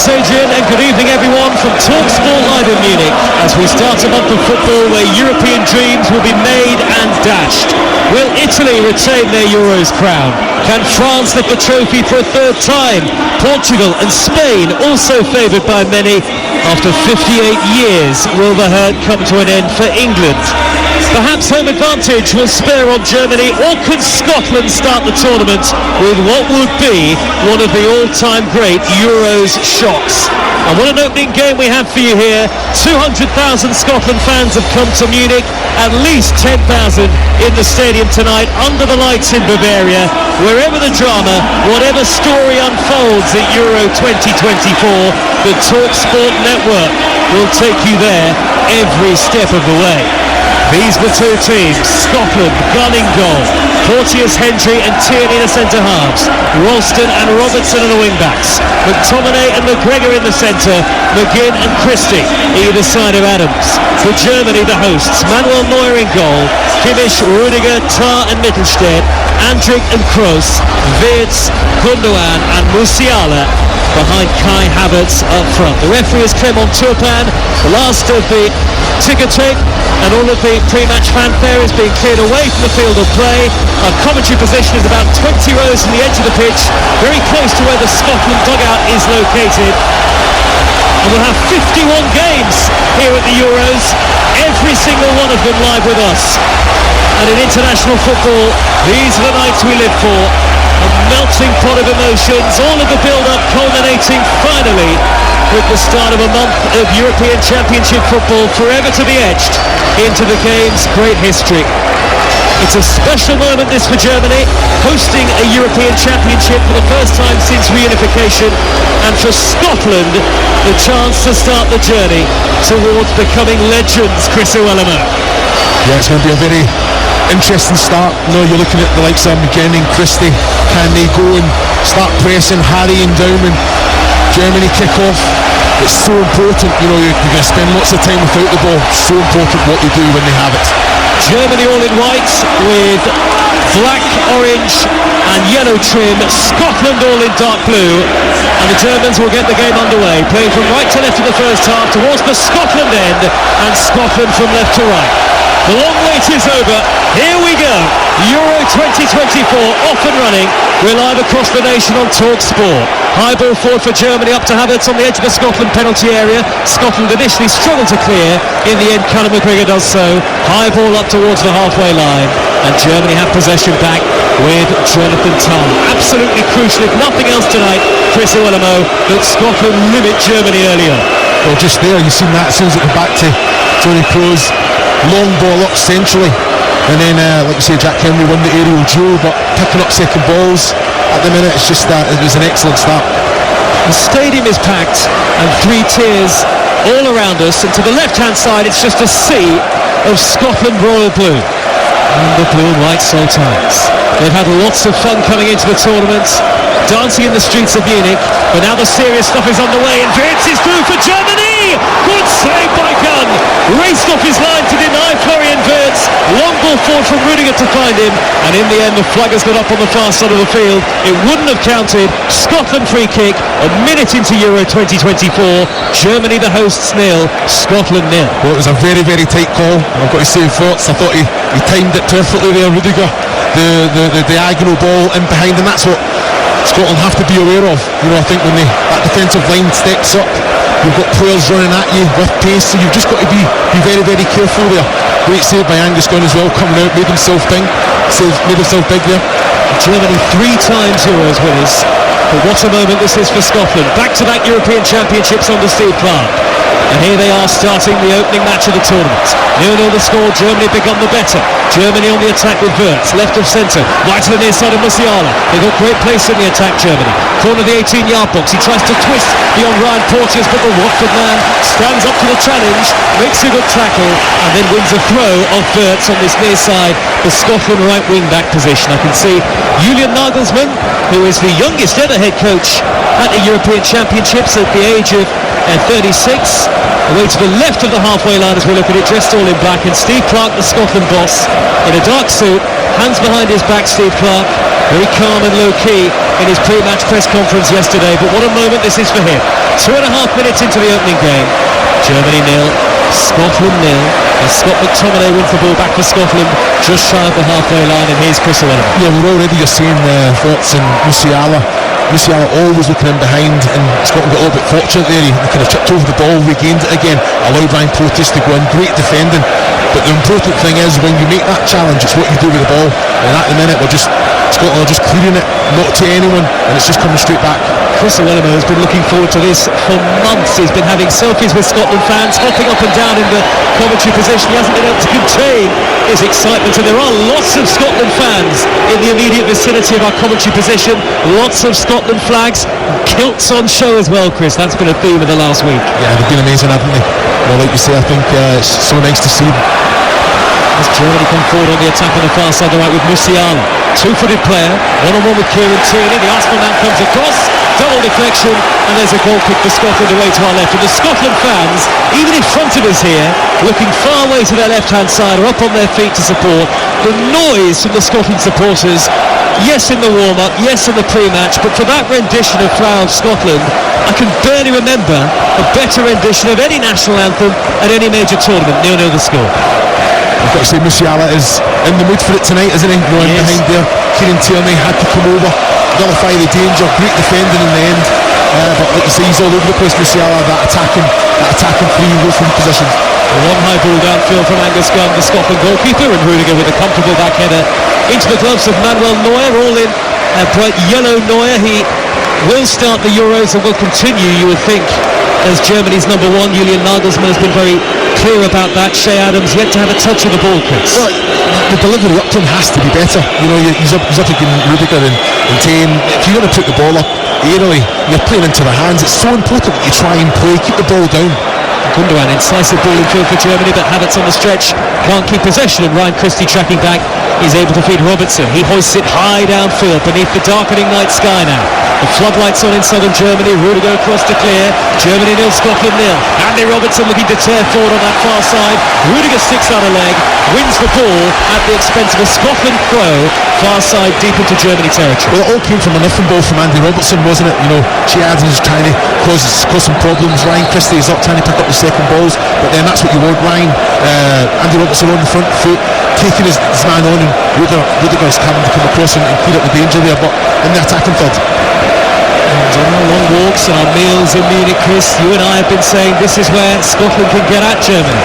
Thanks, Adrian, and good evening, everyone, from TalkSport Live in Munich, as we start a month of football where European dreams will be made and dashed. Will Italy retain their Euros crown? Can France lift the trophy for a third time? Portugal and Spain, also favoured by many. After 58 years, will the herd come to an end for England? Perhaps home advantage will spur on Germany, or could Scotland start the tournament with what would be one of the all-time great Euros shocks? And what an opening game we have for you here. 200,000 Scotland fans have come to Munich, at least 10,000 in the stadium tonight, under the lights in Bavaria. Wherever the drama, whatever story unfolds at Euro 2024, the TalkSport network will take you there every step of the way. These were two teams, Scotland gunning goal, Porteous, Hendry and Tierney in the centre-halves, Ralston and Robertson in the wing-backs, McTominay and McGregor in the centre, McGinn and Christie either side of Adams. For Germany, the hosts, Manuel Neuer in goal, Kimmich, Rudiger, Tah and Mittelstadt, Andrich and Kroos, Wirtz, Gundogan and Musiala behind Kai Havertz up front. The referee is Clement Turpin. The last of the ticker tape and all of the pre-match fanfare is being cleared away from the field of play. Our commentary position is about 20 rows from the edge of the pitch, very close to where the Scotland dugout is located. And we'll have 51 games here at the Euros, every single one of them live with us. And in international football, these are the nights we live for. A melting pot of emotions, all of the build-up culminating finally with the start of a month of European Championship football, forever to be etched into the game's great history. It's a special moment, this, for Germany, hosting a European Championship for the first time since reunification, and for Scotland, the chance to start the journey towards becoming legends. Chris Iwelumo. Yeah, it's going to be a very interesting start. You know, you're looking at the likes of McGinn and Christie. Can they go and start pressing, harrying down when Germany kick off? It's so important. You know, you're going to spend lots of time without the ball. It's so important what they do when they have it. Germany all in white with black, orange and yellow trim. Scotland all in dark blue, and the Germans will get the game underway, playing from right to left in the first half towards the Scotland end, and Scotland from left to right. The long wait is over. Here we go. Euro 2024 off and running. We're live across the nation on TalkSport. High ball forward for Germany, up to Havertz on the edge of the Scotland penalty area. Scotland initially struggled to clear. In the end, Callum McGregor does so. High ball up towards the halfway line, and Germany have possession back with Jonathan Tah. Absolutely crucial, if nothing else tonight, Chris Iwelumo, that Scotland limit Germany earlier. Well, just there, you've seen that as soon as it went back to Tony Kroos. Long ball up centrally, and then like you say, Jack Henry won the aerial duel, but picking up second balls at the minute, it's just that it was an excellent start. The stadium is packed and three tiers all around us, and to the left hand side it's just a sea of Scotland royal blue and the blue and white Sultans. They've had lots of fun coming into the tournament, dancing in the streets of Munich, but now the serious stuff is underway, and Wirtz is through for Germany. Good save by Gunn, raced off his line to deny Florian Wirtz. Long ball forward from Rudiger to find him, and in the end the flag has got up on the far side of the field. It wouldn't have counted. Scotland free kick a minute into Euro 2024. Germany the hosts 0, Scotland 0. Well, it was a very, very tight call. I've got to say, Wirtz, I thought he timed it perfectly there, Rudiger. The diagonal ball in behind, and that's what Scotland have to be aware of. You know, I think when that defensive line steps up, you've got players running at you with pace, so you've just got to be very, very careful there. Great save by Angus Gunn as well, coming out, made himself big there. Germany 3 times Euros winners, but what a moment this is for Scotland. Back-to-back European Championships under Steve Clarke. And here they are starting the opening match of the tournament. 0-0 the score, Germany become the better. Germany on the attack with Wirtz, left of centre, right to the near side of Musiala. They've got great place in the attack, Germany. Corner of the 18-yard box, he tries to twist beyond Ryan Porteous, but the Watford man stands up to the challenge, makes a good tackle, and then wins a throw off Wirtz on this near side, the Scotland right wing-back position. I can see Julian Nagelsmann, who is the youngest ever head coach at the European Championships at the age of 36. Away to the left of the halfway line as we look at it, dressed all in black, and Steve Clarke, the Scotland boss, in a dark suit, hands behind his back, Steve Clarke, Very calm and low-key in his pre-match press conference yesterday, but what a moment this is for him. 2.5 minutes into the opening game. Germany 0, Scotland 0. As Scott McTominay wins the ball back for Scotland just shy of the halfway line, and here's Chris O'Sullivan. Yeah, we're already seeing thoughts in Musiala. Musiala always looking in behind, and Scotland got a little bit fortunate there. He kind of chipped over the ball, regained it again, allowed Ryan Porteous to go in. Great defending, but the important thing is when you make that challenge, it's what you do with the ball. And at the minute, Scotland are just clearing it, not to anyone, and it's just coming straight back. Chris O'Sullivan has been looking forward to this for months. He's been having selfies with Scotland fans, hopping up and down in the commentary position. He hasn't been able to contain his excitement, and there are lots of Scotland fans in the immediate vicinity of our commentary position. Lots of Scotland flags, kilts on show as well, Chris. That's been a theme of the last week. Yeah, they've been amazing, haven't they? Well, like you say, I think it's so nice to see them. As Germany come forward on the attack on the far side, right with Musiala, two-footed player, one-on-one with Kieran Tierney. The Arsenal man comes across, double deflection, and there's a goal kick for Scotland away to our left. And the Scotland fans, even in front of us here, looking far away to their left-hand side, are up on their feet to support. The noise from the Scotland supporters, yes in the warm-up, yes in the pre-match, but for that rendition of Flower of Scotland, I can barely remember a better rendition of any national anthem at any major tournament. 0-0 the score. I've got to say Musiala is in the mood for it tonight, isn't he? Going behind there, Kieran Tierney had to come over, nullify the danger, great defending in the end, but like you say, he's all over the place. Musiala, that attacking free position. One high ball downfield from Angus Gunn, the Scotland goalkeeper, and Rudiger with a comfortable back header into the gloves of Manuel Neuer, all in bright yellow Neuer. He will start the Euros and will continue, you would think, as Germany's number one. Julian Nagelsmann has been very clear about that. Shea Adams yet to have a touch of the ball, Chris. Well, the delivery up to him has to be better. You know, he's up against Rudiger and Tane. If you're going to put the ball up aerially, you're playing into the hands. It's so important that you try and play, keep the ball down. Gundogan, incisive ball in field for Germany, but Havertz on the stretch can't keep possession, and Ryan Christie tracking back is able to feed Robertson. He hoists it high downfield beneath the darkening night sky now. The floodlights on in southern Germany. Rudiger across to clear. Germany 0, Scotland 0. Andy Robertson looking to tear forward on that far side. Rudiger sticks out a leg, wins the ball at the expense of a Scotland throw, far side deep into Germany territory. Well, it all came from a nothing ball from Andy Robertson, wasn't it? You know, Shea Adams is trying to cause some problems. Ryan Christie is up trying to pick up the second balls, but then that's what you want. Andy Robertson on the front foot, taking his man on, and Rudiger's having to come across and clear up the danger there, but in the attacking third. And on our long walks and our meals in Munich, Chris, you and I have been saying this is where Scotland can get at Germany,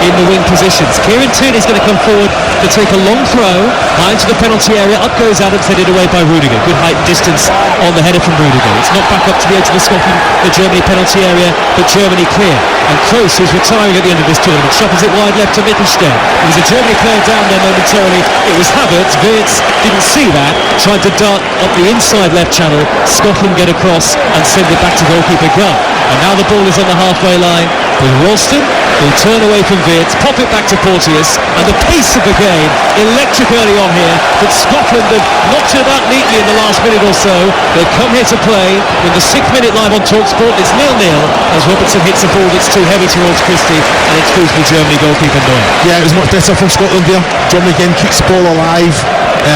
in the wing positions. Kieran Tierney is going to come forward to take a long throw high into the penalty area. Up goes Adams, headed away by Rudiger. Good height and distance on the header from Rudiger. It's not back up to the edge of the Germany penalty area, but Germany clear. And Kroos, who's retiring at the end of this tournament, shuffles it wide left to Mittelstedt. There was a Germany player down there momentarily. It was Havertz. Wirtz didn't see that, tried to dart up the inside left channel. Scotland get across and send it back to goalkeeper Gunn. And now the ball is on the halfway line with Ralston. He'll turn away from Wirtz, pop it back to Porteous, and the pace of the game, electric early on here, but Scotland have knocked it about neatly in the last minute or so. They've come here to play in the 6th minute live on TalkSport. It's 0-0 as Robertson hits a ball that's too heavy towards Christie, and it's through to Germany goalkeeper Neuer. Yeah, it was much better from Scotland there. Germany again keeps the ball alive,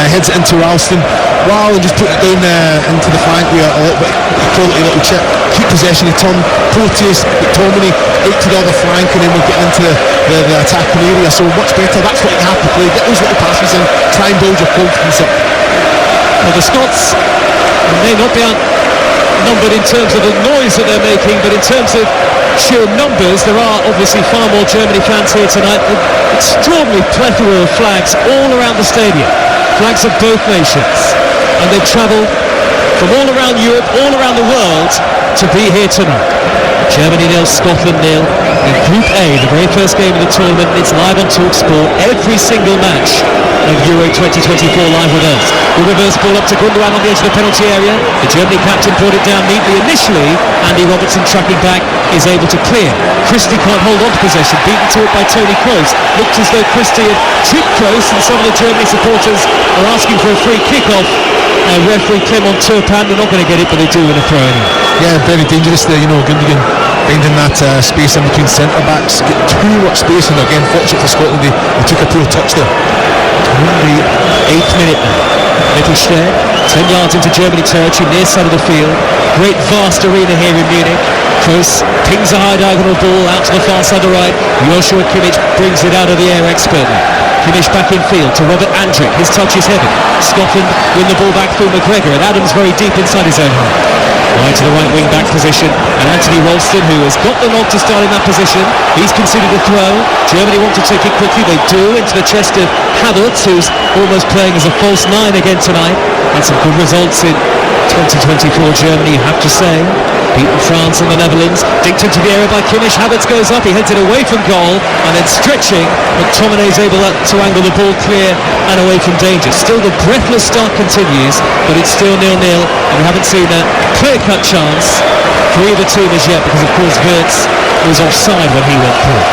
heads it into Ralston. Wow, and just put it down into the flank with a little bit quality little chip. Keep possession, he turned Porteous, McTominay out to the other flank, and then we'll get into the attacking area. So much better, that's what you have to play. Get those little passes in, try and build your confidence up. Well, the Scots may not be outnumbered in terms of the noise that they're making, but in terms of sheer numbers, there are obviously far more Germany fans here tonight. An extraordinary plethora of flags all around the stadium, flags of both nations, and they've travelled from all around Europe, all around the world to be here tonight. Germany 0, Scotland 0 in Group A, the very first game of the tournament. It's live on TalkSport. Every single match of Euro 2024 live with us. The reverse ball up to Gundogan on the edge of the penalty area. The Germany captain brought it down neatly initially. Andy Robertson tracking back is able to clear. Christie can't hold on to possession, beaten to it by Tony Kroos. Looked as though Christie had tripped Kroos, and some of the Germany supporters are asking for a free kick-off. Referee Clement Turpin, they're not going to get it, but they do win a throw anyway. Yeah, very dangerous there, you know. Gundogan finding that space in between centre backs, get too much space, and again, fortunate for Scotland, they took a poor touch there. In the 8th minute now, Mittelstadt, 10 yards into Germany territory, near side of the field. Great vast arena here in Munich. Kroos pings a high diagonal ball out to the far side of the right. Joshua Kimmich brings it out of the air expertly. Kimmich back in field to Robert Andrich. His touch is heavy. Scotland win the ball back through McGregor, and Adams very deep inside his own half. Wide to the right wing back position, and Anthony Ralston, who has got the nod to start in that position, he's considered a throw. Germany want to take it quickly, they do, into the chest of Havertz, who's almost playing as a false 9 again tonight. And some good results in 2024 Germany, you have to say. Beaten France and the Netherlands. Dinked into the area by Kimmich. Havertz goes up, he heads it away from goal, and then stretching, McTominay is able to angle the ball clear and away from danger. Still the breathless start continues, but it's still 0-0, and we haven't seen that clear-cut chance for either team as yet, because of course Wirtz was offside when he went through.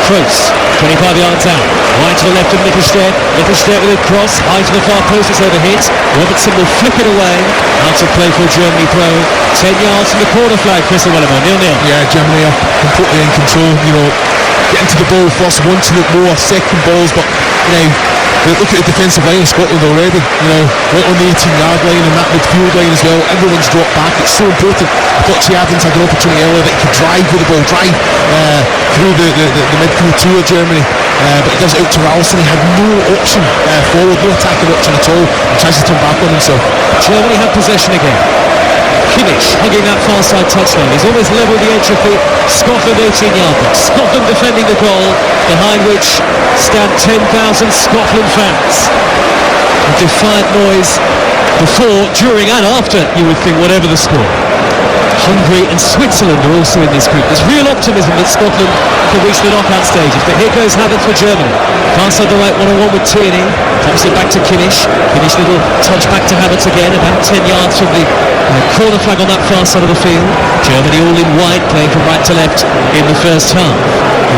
Kroos, 25 yards out, wide to the left of Mittelstadt. Mittelstadt with a cross, high to the far post, it's overhit. Robertson will flick it away. Out of play for a Germany throw. 10 yards from the corner flag, Chris Wellerman, 0-0. Yeah, Germany are completely in control, getting to the ball first, wanting it more, second balls, but, look at the defensive line of Scotland already, right on the 18-yard line and that midfield line as well. Everyone's dropped back. It's so important. I thought Che Adams had an opportunity earlier that he could drive with the ball, through the midfield too of Germany, but he does it out to Ralston. He had no option forward, no attacking option at all, and tries to turn back on himself. Germany have possession again. Kimmich hugging that far side touchline. He's always level the edge of the Scotland 18-yard box. Scotland defending the goal, behind which stand 10,000 Scotland fans. A defiant noise before, during and after, you would think, whatever the score. Hungary and Switzerland are also in this group. There's real optimism that Scotland can reach the knockout stages, but here goes Havertz for Germany. Far side the right, one-on-one with Tierney. Pops it back to Kimmich. Kimmich little touch back to Havertz again, about 10 yards from the corner flag on that far side of the field. Germany all in white, playing from right to left in the first half.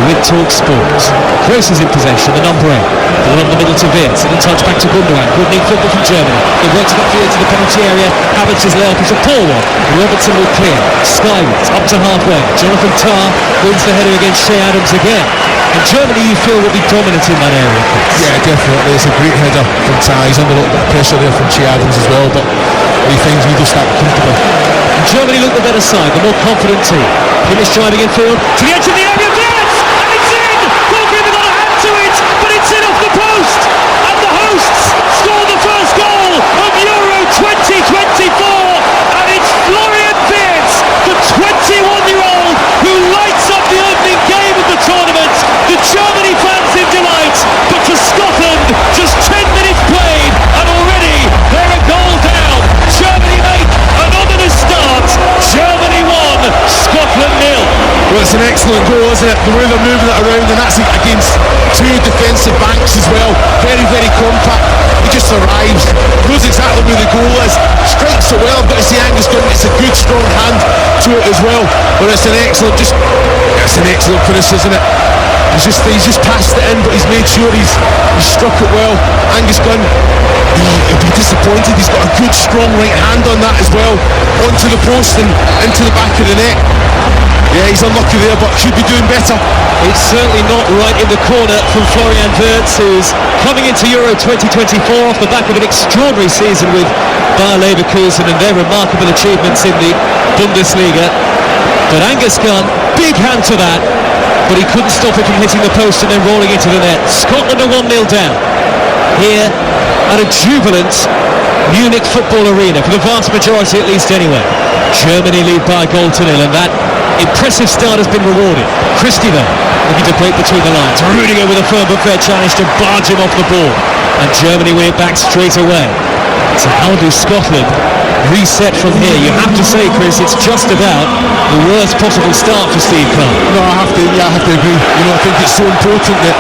With Talk Sport. Kroos is in possession, the number 8. Ball up the middle to Wirtz, and then touch back to Gundogan. Good neat football from Germany. They work to the field to the penalty area. Havertz's layup is a poor one. Robertson will clear. Skywards, up to halfway. Jonathan Tah wins the header against Che Adams again. And Germany, you feel, will be dominant in that area, Chris. Yeah, definitely. It's a great header from Tah. He's under a little bit of pressure there from Che Adams as well, but he finds Mittelstadt comfortable. And Germany look the better side, the more confident team. Kimmich driving in field to the edge of the area. Wirtz! And it's in! Goalkeeper got a hand to it, but it's in off the post. And the hosts score the first goal of Euro 2024. And it's Florian Wirtz, the 21-year-old who lights up the opening game of the tournament. The Germany fans in delight, but for Scotland, just 10 minutes played, and already they're a goal down. Germany make an ominous start. Germany 1, Scotland 0. Well, it's an excellent goal, isn't it? The way they're moving it around, and that's against two defensive backs as well. Very, very compact. He just arrives, knows exactly where the goal is, strikes it well. I've got to say, Angus Gunn, it's a good, strong hand to it as well. But it's an excellent finish, isn't it? He's just passed it in, but he's made sure he's struck it well. Angus Gunn, he'll be disappointed. He's got a good, strong right hand on that as well, onto the post and into the back of the net. Yeah, he's unlucky there, but should be doing better. It's certainly not right in the corner from Florian Wirtz, who's coming into Euro 2024 off the back of an extraordinary season with Bayer Leverkusen and their remarkable achievements in the Bundesliga. But Angus Gunn, big hand to that, but he couldn't stop it from hitting the post and then rolling into the net. Scotland are 1-0 down here at a jubilant Munich football arena, for the vast majority at least anyway. Germany lead by a goal to 0, and that impressive start has been rewarded. Christie though, looking to break between the lines. Rudiger with a firm but fair challenge to barge him off the ball, and Germany win it back straight away. So how do Scotland reset from here? You have to say, Chris, it's just about the worst possible start for Steve Clarke. No, I have to agree. I think it's so important that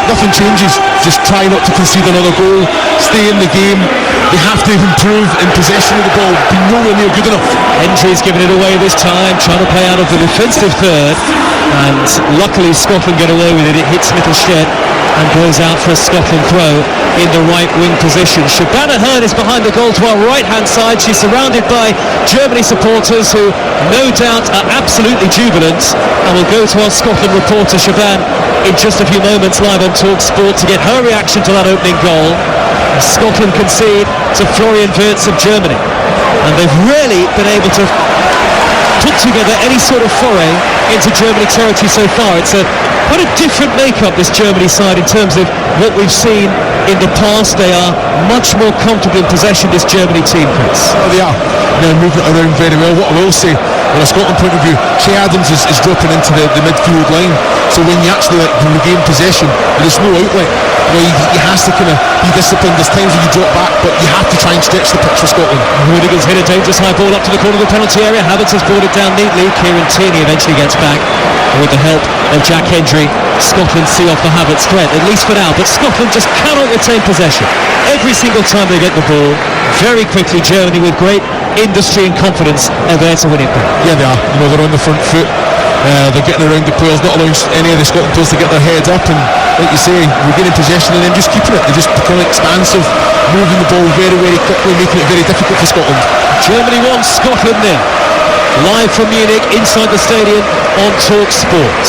nothing changes. Just try not to concede another goal, stay in the game. They have to improve in possession of the ball, be nowhere near good enough. Hendry's giving it away this time, trying to play out of the defensive third, and luckily Scotland get away with it. It hits Mittelstadt and goes out for a Scotland throw in the right wing position. Shabana Hearn is behind the goal to our right hand side. She's surrounded by Germany supporters who no doubt are absolutely jubilant, and we'll go to our Scotland reporter Siobhan in just a few moments live on Talk Sport to get her reaction to that opening goal. Scotland concede to Florian Wirtz of Germany, and they've really been able to put together any sort of foray into Germany territory so far. It's quite a different makeup, this Germany side, in terms of what we've seen in the past. They are much more comfortable in possession, this Germany team, Chris. Oh, they are. They're moving around very well. What I will say, from a Scotland point of view, Che Adams is dropping into the midfield line, so when you actually regain possession, there's no outlet. He has to kind of be disciplined. There's times when you drop back, but you have to try and stretch the pitch for Scotland. Rudiger's hit a dangerous high ball up to the corner of the penalty area. Havertz has brought it down neatly. Kieran Tierney eventually gets back, and with the help of Jack Hendry, Scotland see off the Havertz threat, at least for now. But Scotland just cannot retain possession. Every single time they get the ball, very quickly Germany, with great industry and confidence, are there to win it back. Yeah, they are. They're on the front foot. They're getting around the players, not allowing any of the Scotland players to get their heads up, and like you say, regaining possession and then just keeping it. They just become expansive, moving the ball very, very quickly, making it very difficult for Scotland. Germany 1, Scotland 0. Live from Munich, inside the stadium on Talk Sport.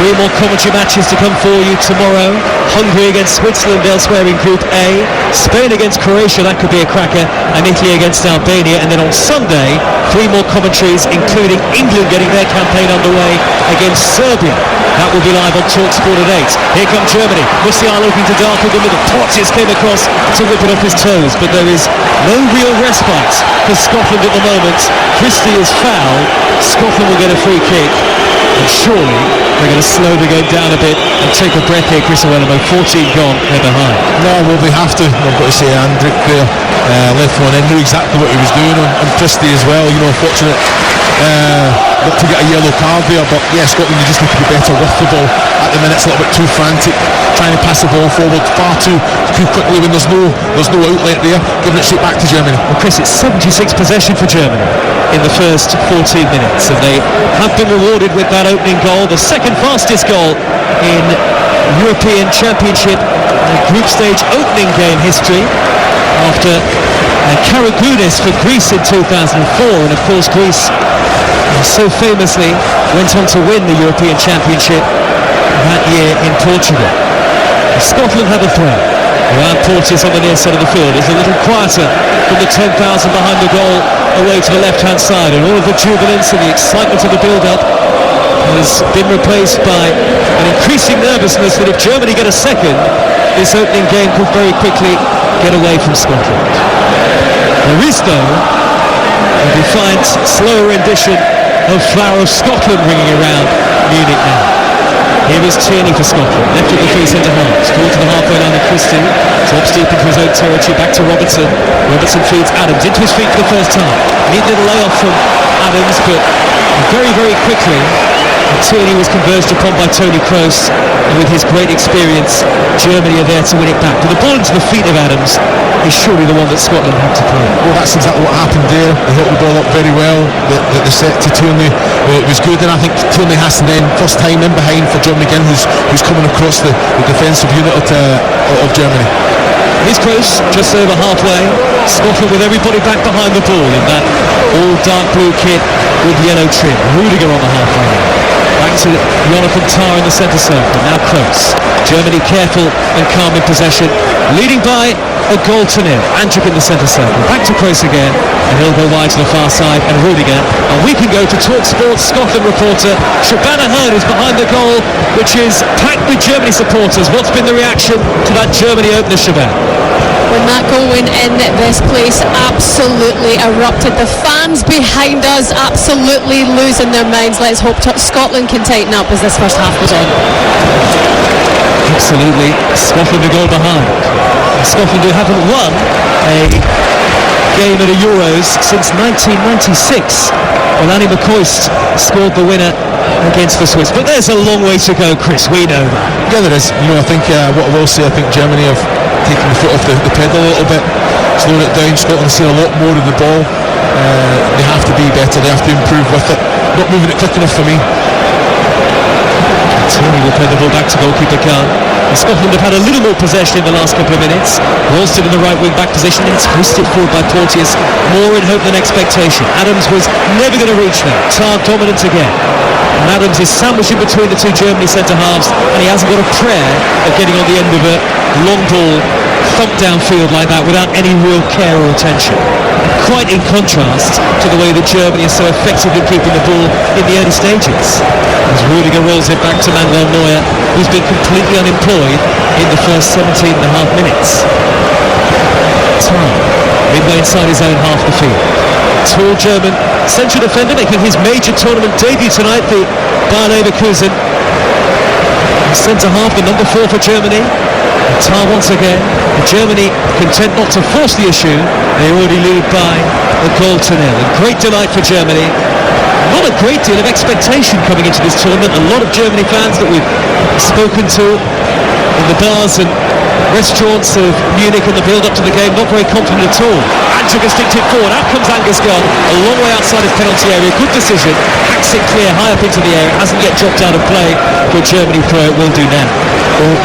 3 more commentary matches to come for you tomorrow. Hungary against Switzerland elsewhere in Group A. Spain against Croatia, that could be a cracker. And Italy against Albania. And then on Sunday, 3 more commentaries, including England getting their campaign underway against Serbia. That will be live on Talk Sport at 8. Here comes Germany. Musiala looking to darken the middle. Potts came across to whip it off his toes. But there is no real respite for Scotland at the moment. Christie is fouled. Scotland will get a free kick, and surely they're going to slow the game down a bit and take a breath here. Chris Owellamo, 14 gone, they're behind. No, well, they have to. I've got to say, Andrick there left one in, knew exactly what he was doing, and Christie as well. Fortunate not to get a yellow card there, but yeah, Scotland, you just need to be better with the ball. At the minute, it's a little bit too frantic, trying to pass the ball forward far too quickly when there's no outlet there, giving it straight back to Germany. Well, Chris, it's 76 possession for Germany in the first 14 minutes, and they have been rewarded with that opening goal, the second fastest goal in European Championship group stage opening game history, after Karagounis for Greece in 2004, and of course Greece so famously went on to win the European Championship that year in Portugal. Scotland have a throw. Ryan Porteous on the near side of the field is a little quieter from the 10,000 behind the goal away to the left-hand side, and all of the jubilance and the excitement of the build-up has been replaced by an increasing nervousness that if Germany get a second, this opening game could very quickly get away from Scotland. There is, though, a defiant, slower rendition of Flower of Scotland ringing around Munich now. Here is Tierney for Scotland, left of the 3 centre-halves, ball to the halfway line of Christie, drops deep into his own territory, back to Robertson. Robertson feeds Adams into his feet for the first time. Neat little layoff from Adams, but very, very quickly Tierney was converged upon by Tony Kroos, and with his great experience, Germany are there to win it back. But the ball into the feet of Adams is surely the one that Scotland had to play. Well, that's exactly what happened there. They held the ball up very well. The set to Tierney was good, and I think Tierney has to then, first time in behind for John McGinn, who's coming across the defensive unit of Germany. Here's Kroos, just over halfway. Scotland with everybody back behind the ball in that all dark blue kit with yellow trim. Rudiger on the halfway line. Back to Jonathan Tah in the centre circle. Now Kroos. Germany careful and calm in possession, leading by a goal to nil. Andrick in the centre circle. Back to Kroos again, and he'll go wide to the far side, and Rudiger. And we can go to Talk Sports Scotland reporter Shabana Hearn is behind the goal, which is packed with Germany supporters. What's been the reaction to that Germany opener, Shabana? When that goal went in, this place absolutely erupted. The fans behind us absolutely losing their minds. Let's hope Scotland can tighten up as this first half goes on. Absolutely. Scotland a goal behind. Scotland who haven't won a game at a Euros since 1996, when Annie McCoist scored the winner against the Swiss. But there's a long way to go, Chris, we know that. Yeah, there is. I think what I will say, I think Germany have taken the foot off the pedal a little bit, slowing it down. Scotland see a lot more of the ball. They have to be better, they have to improve with it. Not moving it quick enough for me. Tierney will play the ball back to goalkeeper Gunn. And Scotland have had a little more possession in the last couple of minutes. Ralston in the right wing back position, and it's hoisted forward by Porteous. More in hope than expectation. Adams was never going to reach that. Tarr dominant again. And Adams is sandwiched in between the two Germany centre-halves, and he hasn't got a prayer of getting on the end of a long ball thumped downfield like that without any real care or attention. Quite in contrast to the way that Germany is so effective in keeping the ball in the early stages. As Rudiger rolls it back to Manuel Neuer, who's been completely unemployed in the first 17 and a half minutes. Tarr, midway inside his own half the field. Tall German central defender making his major tournament debut tonight, the Bayer Leverkusen centre half, the number 4 for Germany. Tarr once again. Germany content not to force the issue. They already lead by a goal to nil. A great delight for Germany. Not a great deal of expectation coming into this tournament. A lot of Germany fans that we've spoken to in the bars and restaurants of Munich in the build-up to the game, not very confident at all. Andrew instinctive forward, out comes Angus Gunn, a long way outside his penalty area, good decision, hacks it clear high up into the air, hasn't yet dropped out of play, but Germany throw it will do now. Well,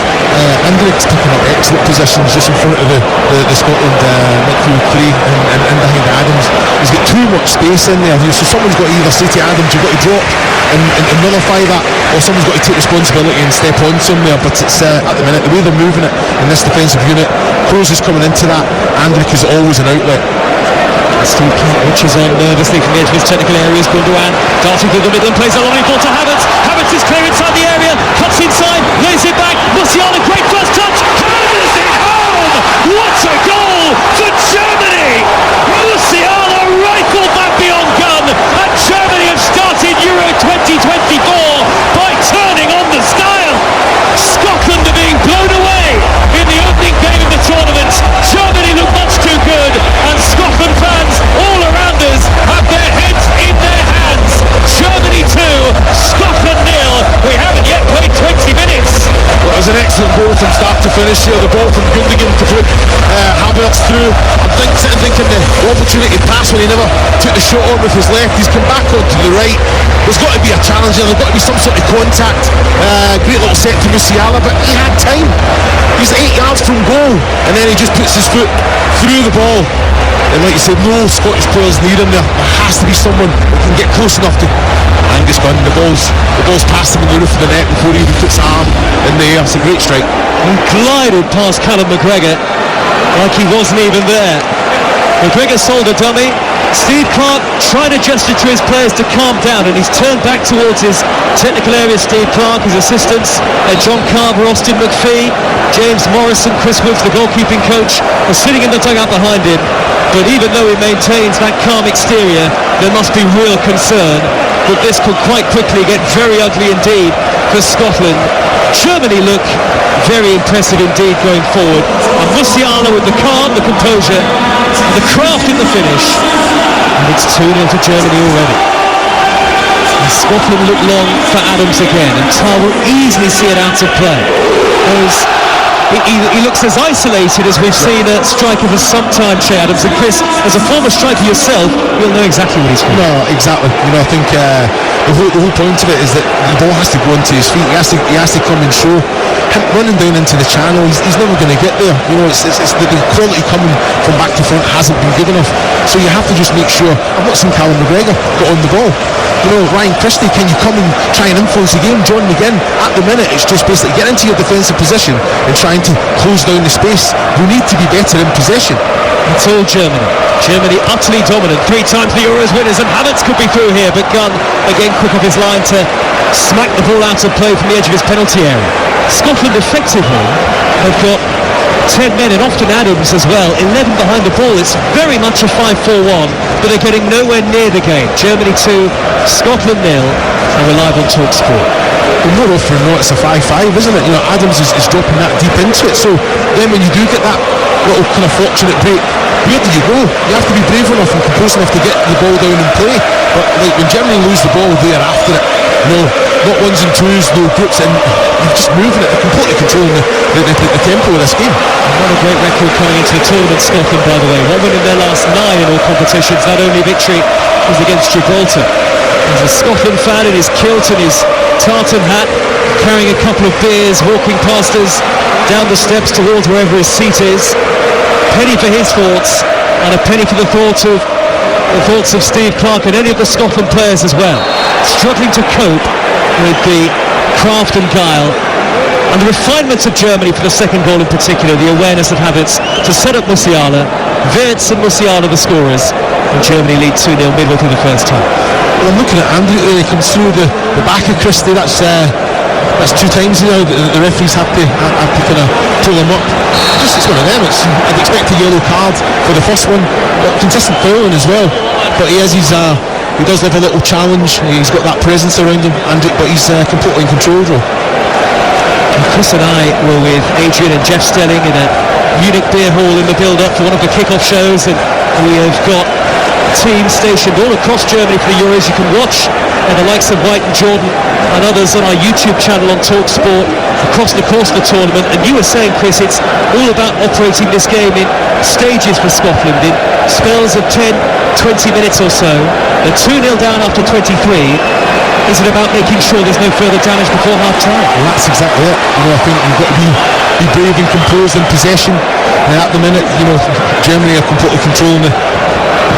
Andrik's picking up excellent positions just in front of the Scotland midfield three and behind Adams. He's got too much space in there, so someone's got to either say to Adams, you've got to drop and nullify that, or someone's got to take responsibility and step on somewhere. But it's at the minute, the way they're moving it in this defensive unit, Kroos is coming into that, Andrik is always an outlet. Steve Clark reaches on nervously from the edge of his technical areas. Gundogan darting through the middle and plays a long ball to Havertz. Havertz is clear inside the area, cuts inside, lays it back. Musiala, great first touch, hammers it home. What a goal for Germany! Musiala rifled that beyond Gunn, and Germany have started Euro 2024 by turning on the style. Scotland are being blown away in the opening game of the tournament. Germany look much too good, and Scotland fans all around us have their heads in their hands. Germany 2, Scotland 0. We haven't yet played 20 minutes. Well, it was an excellent goal from start to finish here. The ball from Gundogan to put Havertz through. I'm sitting thinking the opportunity to pass when he never took the shot on with his left. He's come back on to the right. There's got to be a challenge there. There's got to be some sort of contact. Great little set to Musiala, but he had time. He's 8 yards from goal, and then he just puts his foot through the ball. And like you said, no Scottish players need him there. There has to be someone who can get close enough to Angus Gunn. The ball's past him in the roof of the net before he even puts his arm in the air. It's a great strike. He glided past Callum McGregor like he wasn't even there. McGregor sold a dummy. Steve Clark tried to gesture to his players to calm down, and he's turned back towards his technical area. Steve Clark, his assistants, John Carver, Austin McPhee, James Morrison, Chris Woods, the goalkeeping coach, are sitting in the dugout behind him. But even though he maintains that calm exterior, there must be real concern that this could quite quickly get very ugly indeed for Scotland. Germany look very impressive indeed going forward, and Musiala with the calm, the composure, and the craft in the finish, and it's 2-0 to Germany already. And Scotland look long for Adams again, and Tarr will easily see it out of play. He looks as isolated as we've seen a striker for some time, Che Adams. And Chris, as a former striker yourself, you'll know exactly what he's doing. No, exactly. I think the whole point of it is that the ball has to go onto his feet. He has to come and show. Him running down into the channel, he's never going to get there. It's the quality coming from back to front hasn't been good enough. So you have to just make sure. I've not seen Callum McGregor get on the ball. Ryan Christie, can you come and try and influence the game? John McGinn, at the minute, it's just basically get into your defensive position and trying to close down the space. You need to be better in possession. It's all Germany. Germany utterly dominant. 3 times the Euros winners, and Havertz could be through here, but Gunn again quick off his line to smack the ball out of play from the edge of his penalty area. Scotland effectively have got 10 men, and often Adams as well, 11 behind the ball. It's very much a 5-4-1, but they're getting nowhere near the game. Germany 2, Scotland 0, and we're live on TalkSport. Well, more often than not, it's a 5-5, isn't it? Adams is dropping that deep into it, so then when you do get that little kind of fortunate break, where do you go? You have to be brave enough and composed enough to get the ball down and play. But like when Germany lose the ball, they're after it. Not ones and twos, no groups, and you're just moving it. They're completely controlling the tempo of this game. What a great record coming into the tournament, Scotland, by the way. 1 win in their last 9 in all competitions. That only victory was against Gibraltar. There's a Scotland fan in his kilt and his tartan hat, carrying a couple of beers, walking past us down the steps towards wherever his seat is. Penny for his thoughts, and a penny for the thoughts of Steve Clarke and any of the Scotland players as well, struggling to cope with the craft and guile and the refinements of Germany for the second goal in particular, the awareness of habits to set up Musiala. Wirtz and Musiala the scorers, and Germany lead 2-0 midway through the first time. Well, I'm looking at Andrew there. He comes through the back of Christie. That's 2 times now the referees have to kind of pull him up. Just it's one of them. I'd expect a yellow card for the first one, but consistent fouling as well. But he does have a little challenge. He's got that presence around him, but he's completely in control, Joe. Chris and I were with Adrian and Jeff Stelling in a Munich beer hall in the build-up for one of the kick-off shows, and we have got teams stationed all across Germany for the Euros. You can watch the likes of White and Jordan and others on our YouTube channel on TalkSport across the course of the tournament. And you were saying, Chris, it's all about operating this game in stages for Scotland, in spells of 10, 20 minutes or so. They're 2-0 down after 23. Is it about making sure there's no further damage before half-time? Well, that's exactly it. I think you've got to be brave and composed in possession. And at the minute, Germany are completely controlling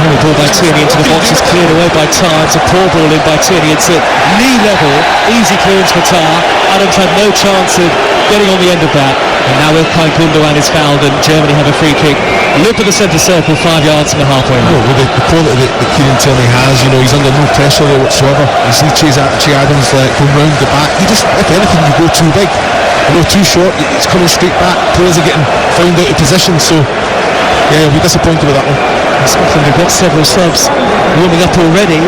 the ball by Tierney into the box is cleared away by Tar. It's a poor ball in by Tierney. It's at knee level, easy clearance for Tar. Adams had no chance of getting on the end of that. And now Ilkay Gundogan is fouled and Germany have a free kick. Look at the centre circle, 5 yards from the halfway line. With the quality that Kieran Tierney has, he's under no pressure there whatsoever. You see Che Adams going round the back. If anything, you go too big. Too short, it's coming straight back. Players are getting found out of position, so yeah, I'll be disappointed with that one. Scotland have got several subs warming up already.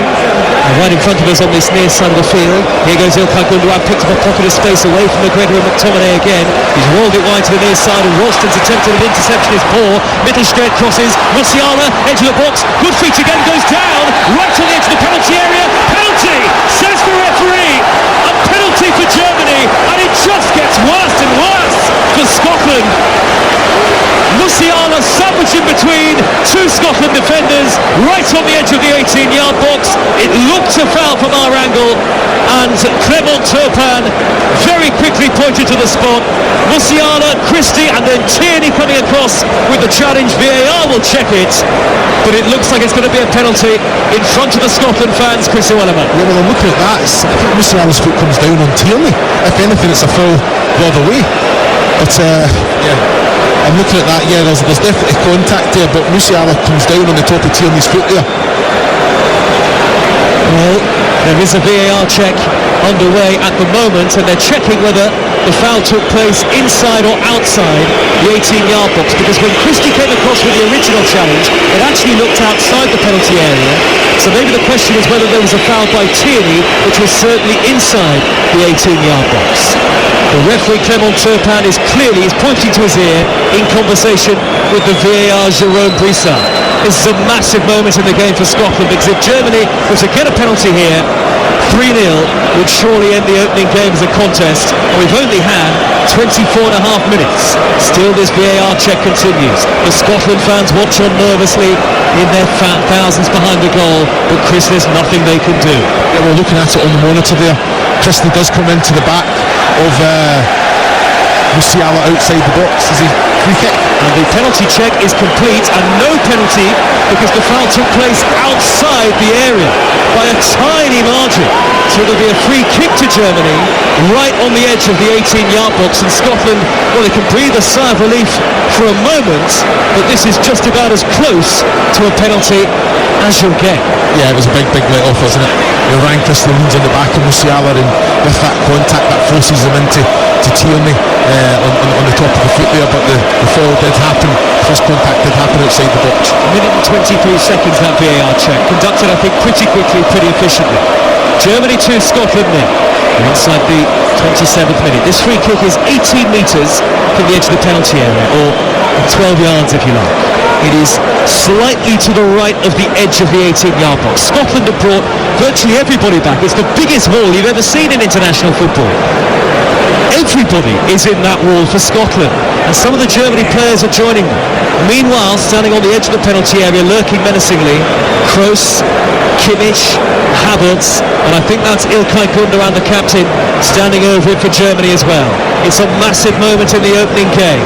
Right in front of us on this near side of the field. Here goes Ilkay Gundogan, picked up a pocket of space away from McGregor and McTominay again. He's rolled it wide to the near side and Ralston's attempted an interception is poor. Mittelstred crosses, Musiala, edge of the box, good feet again, goes down, right on the edge of the penalty area. Penalty, says the referee. A penalty for Germany, and it just gets worse and worse for Scotland. Musiala sandwiched in between 2 Scotland defenders, right on the edge of the 18-yard box. It looked a foul from our angle, and Clement Turpin very quickly pointed to the spot. Musiala, Christie, and then Tierney coming across with the challenge. VAR will check it, but it looks like it's going to be a penalty in front of the Scotland fans. Chris Wellerman. Yeah, well, I'm looking at that. I think Musiala's foot comes down on Tierney. If anything, it's a foul the other way. But I'm looking at that. Yeah, there's definitely contact there, but Musiala comes down on the top of Tierney's foot there. Well, there is a VAR check underway at the moment, and they're checking whether the foul took place inside or outside the 18-yard box, because when Christie came across with the original challenge, it actually looked outside the penalty area. So maybe the question is whether there was a foul by Tierney, which was certainly inside the 18-yard box. The referee Clement Turpin is pointing to his ear in conversation with the VAR Jérôme Brissard. This is a massive moment in the game for Scotland, because if Germany were to get a penalty here, 3-0 would surely end the opening game as a contest, and we've only had 24 and a half minutes. Still, this VAR check continues. The Scotland fans watch on nervously in their fat thousands behind the goal, but Chris, there's nothing they can do. Yeah, we're looking at it on the monitor there. Christie does come into the back of Musiala outside the box. Is he free kick? And the penalty check is complete, and no penalty because the foul took place outside the area by a tiny margin. So it'll be a free kick to Germany right on the edge of the 18-yard box, and Scotland, well, they can breathe a sigh of relief for a moment, but this is just about as close to a penalty as you'll get. Yeah, it was a big let-off, wasn't it? Ryan Christie leans on the back of Musiala, and with that contact that forces him into Tierney on the top of the foot there, but the foul did happen. First contact did happen outside the box. A minute and 23 seconds that VAR check, conducted I think pretty quickly, pretty efficiently. Germany 2, Scotland 0. We're inside the 27th minute. This free kick is 18 metres from the edge of the penalty area, or 12 yards if you like. It is slightly to the right of the edge of the 18-yard box. Scotland have brought virtually everybody back. It's the biggest haul you've ever seen in international football. Everybody is in that wall for Scotland, and some of the Germany players are joining them. Meanwhile, standing on the edge of the penalty area, lurking menacingly, Kroos, Kimmich, Havertz, and I think that's Ilkay Gundogan, the captain, standing over it for Germany as well. It's a massive moment in the opening game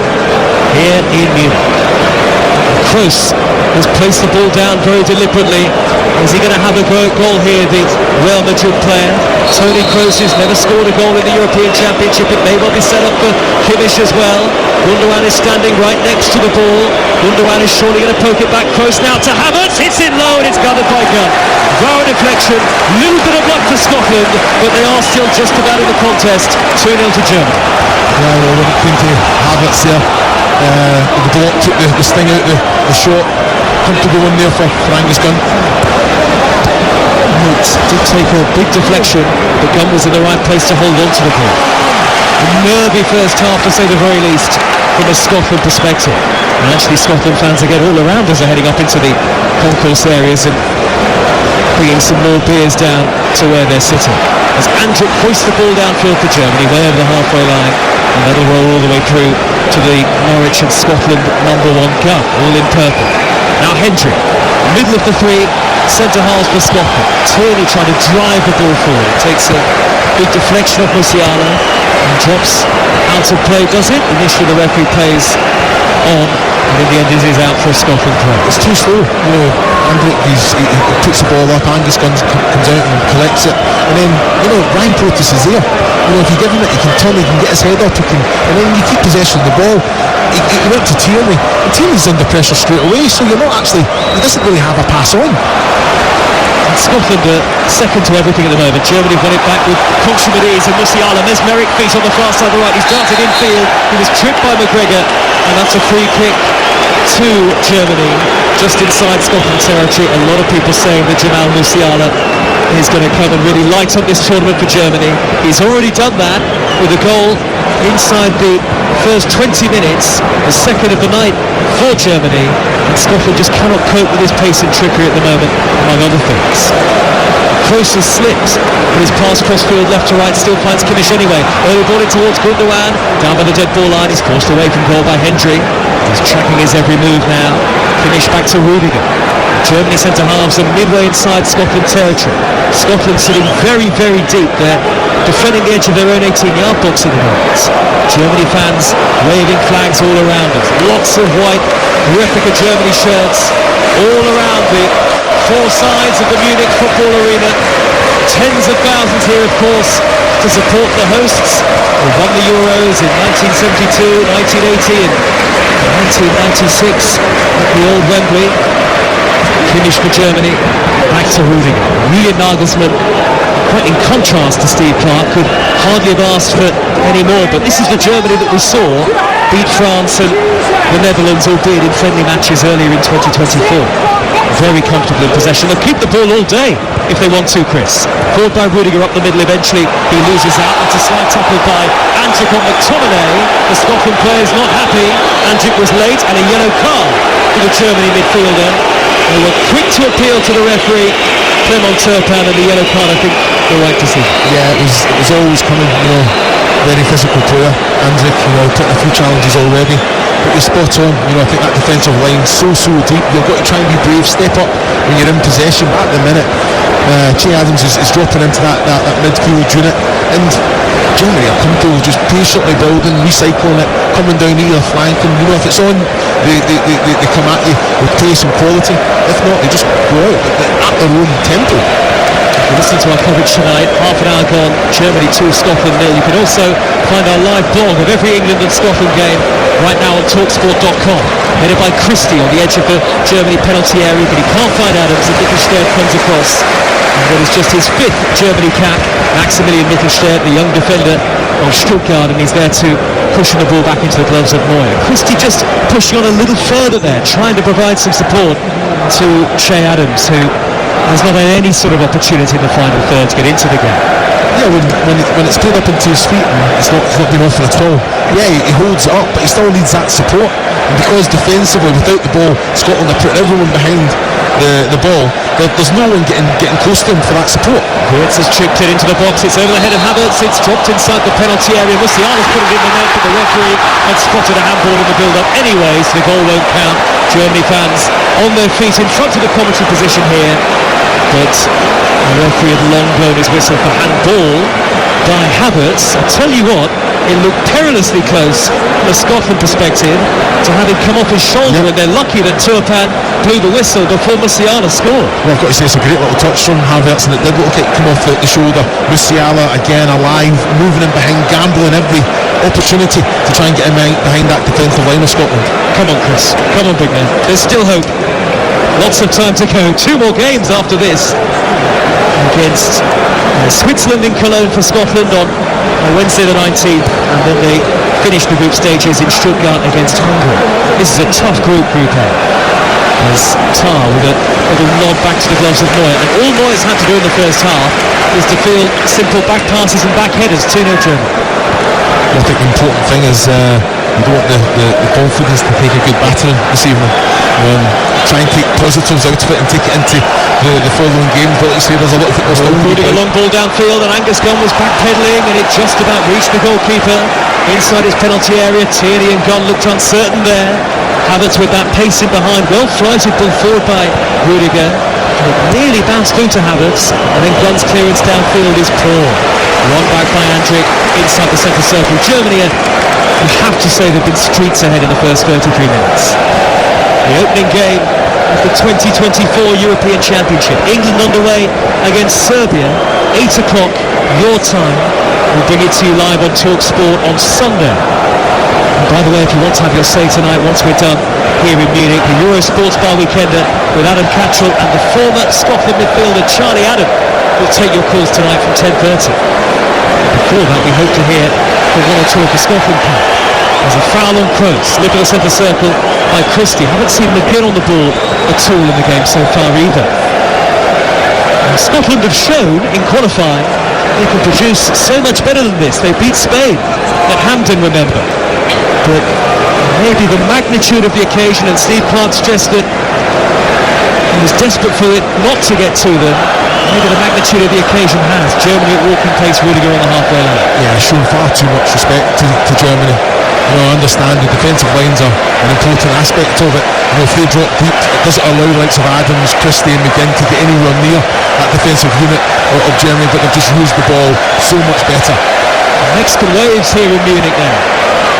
here in Munich. Kroos has placed the ball down very deliberately. Is he going to have a goal here, the Real Madrid player? Toni Kroos, who's never scored a goal in the European Championship. It may well be set up for Kimmich as well. Gundogan is standing right next to the ball. Gundogan is surely going to poke it back. Kroos now to Havertz. Hits it low and it's covered by Gunn. Throw deflection. Little bit of luck for Scotland, but they are still just about in the contest. 2-0 to Germany. Yeah, well, when it came to Havertz there, the block took the sting out the shot. Comfortable one there for Angus Gunn. Did take a big deflection, but Gunn was in the right place to hold on to the ball. A nervy first half, to say the very least, from a Scotland perspective. And actually Scotland fans again all around us are heading up into the concourse areas and bringing some more beers down to where they're sitting. As Andrić hoists the ball downfield for Germany, way over the halfway line, and that'll roll all the way through to the Norwich and Scotland #1 Gunn, all in purple. Now Hendry, middle of the three, centre half for Scotland. Tierney trying to drive the ball forward. Takes a big deflection of Musiala and drops out of play, does it? Initially the referee plays on, and in the end it is out for a Scotland player. It's too slow, you know. Andrić, he puts the ball up, Angus Gunn comes out and collects it, and then, you know, Ryan Protas is there. You know, if you give him it, he can turn, he can get his head up, and then you keep possession of the ball. He went to Tierney, and Tierney's under pressure straight away, so you're not actually, he doesn't really have a pass on. And Scotland are second to everything at the moment. Germany have won it back with consummate ease, and Musiala, mesmeric feet on the far side of the right. He's darted infield, he was tripped by McGregor, and that's a free kick to Germany, just inside Scotland territory. A lot of people saying that Jamal Musiala is going to come and really light up this tournament for Germany. He's already done that with a goal inside the first 20 minutes, the second of the night for Germany, and Scotland just cannot cope with his pace and trickery at the moment, among other things. Kroos has slipped, but his pass crossfield left to right still finds Kimmich anyway. Early ball in towards Gundogan, down by the dead ball line. He's forced away from goal by Hendry. He's tracking his every move now. Kimmich back to Rudiger. Germany centre halves are midway inside Scotland territory. Scotland sitting very, very deep there, defending the edge of their own 18-yard box at the moment. Germany fans waving flags all around us. Lots of white replica Germany shirts all around the four sides of the Munich football arena. Tens of thousands here, of course, to support the hosts who won the Euros in 1972, 1980 and 1996 at the old Wembley. Kimmich for Germany, back to Rudiger. Julian Nagelsmann, quite in contrast to Steve Clarke, could hardly have asked for any more, but this is the Germany that we saw beat France and the Netherlands, albeit in friendly matches earlier in 2024. Very comfortable in possession. They'll keep the ball all day if they want to, Chris. Forward by Rudiger up the middle, eventually he loses out. It's a slide tackle by Andrić on McTominay. The Scotland player's not happy. Andrić was late, and a yellow card for the Germany midfielder. They were quick to appeal to the referee, Clement Turpin, and the yellow card, I think, the right decision. Yeah, it was always coming, you know, very physical player. Andrić, you know, took a few challenges already, but you're spot on. You know, I think that defensive line so deep. You've got to try and be brave, step up when you're in possession. At the minute, Che Adams is dropping into that midfield unit, and Germany are comfortable just patiently building, recycling it, coming down either flank, and you know, if it's on, they come at you with pace and quality. If not, they just go out at their own tempo. You're listening to our coverage tonight, half an hour gone, Germany 2, Scotland 0. You can also find our live blog of every England and Scotland game right now on talksport.com, headed by Christie on the edge of the Germany penalty area, but he can't find Adams, and Mittelstadt comes across. And what is just his 5th Germany cap, Maximilian Mittelstadt, the young defender of Stuttgart, and he's there to cushion the ball back into the gloves of Neuer. Christie just pushing on a little further there, trying to provide some support to Che Adams, who has not had any sort of opportunity in the final third to get into the game. Yeah, when it's played up into his feet and it's not been offered at all. Yeah, he holds it up, but he still needs that support. And because defensively, without the ball, Scotland are putting everyone behind the ball, there's no one getting close to him for that support. Wirtz has chipped it into the box. It's over the head of Havertz. It's dropped inside the penalty area. Musiala's put it in the net, but the referee had spotted a handball in the build-up anyway, so the goal won't count. Germany fans on their feet in front of the commentary position here, but the referee had long blown his whistle for handball by Havertz. I tell you what, it looked perilously close from a Scotland perspective to have it come off his shoulder, and they're lucky that Turpan blew the whistle before Musiala scored. Well, I've got to say, it's a great little touch from Havertz, and it did look like it come off the shoulder. Musiala again alive, moving in behind, gambling every opportunity to try and get him behind that defensive line of Scotland. Come on, Chris. Come on, big man. There's still hope. Lots of time to go. 2 more games after this against Switzerland in Cologne for Scotland on Wednesday the 19th, and then they finish the group stages in Stuttgart against Hungary. This is a tough group A, as Tar with a little nod back to the gloves of Neuer, and all Neuer's had to do in the first half is to field simple back passes and back headers. 2-0 Germany. I think the important thing is you don't want the confidence to take a good battering this evening. Try and take positives out of it and take it into the following game. But like you say, there's a lot of football still. Putting a long ball downfield, and Angus Gunn was backpedaling, and it just about reached the goalkeeper inside his penalty area. Tierney and Gunn looked uncertain there. Havertz with that pace in behind, well flighted ball forward by Rudiger. It nearly bounced through to Havertz, and then Gunn's clearance downfield is poor. One back by Andrik inside the centre circle. Germany, you have to say, they've been streets ahead in the first 33 minutes. The opening game of the 2024 European Championship. England underway against Serbia, 8 o'clock your time. We'll bring it to you live on TalkSport on Sunday. And by the way, if you want to have your say tonight once we're done here in Munich, the Euro Sports Bar Weekender with Adam Cattrall and the former Scotland midfielder Charlie Adam will take your calls tonight from 10:30. Before that, we hope to hear from one or two of the Scotland pack. There's a foul on Kroos, slip in the centre circle by Christie. Haven't seen McGinn on the ball at all in the game so far either. And Scotland have shown in qualifying they can produce so much better than this. They beat Spain at Hampden, remember. But maybe the magnitude of the occasion, and Steve Clarke suggested he was desperate for it not to get to them. Maybe the magnitude of the occasion has. Germany at walking pace, Rudiger on the halfway line. Yeah, shown far too much respect to Germany. I understand the defensive lines are an important aspect of it. If they drop deep, it doesn't allow the likes of Adams, Christie and McGinn to get anywhere near that defensive unit of Germany, but they've just used the ball so much better. Mexican waves here in Munich now,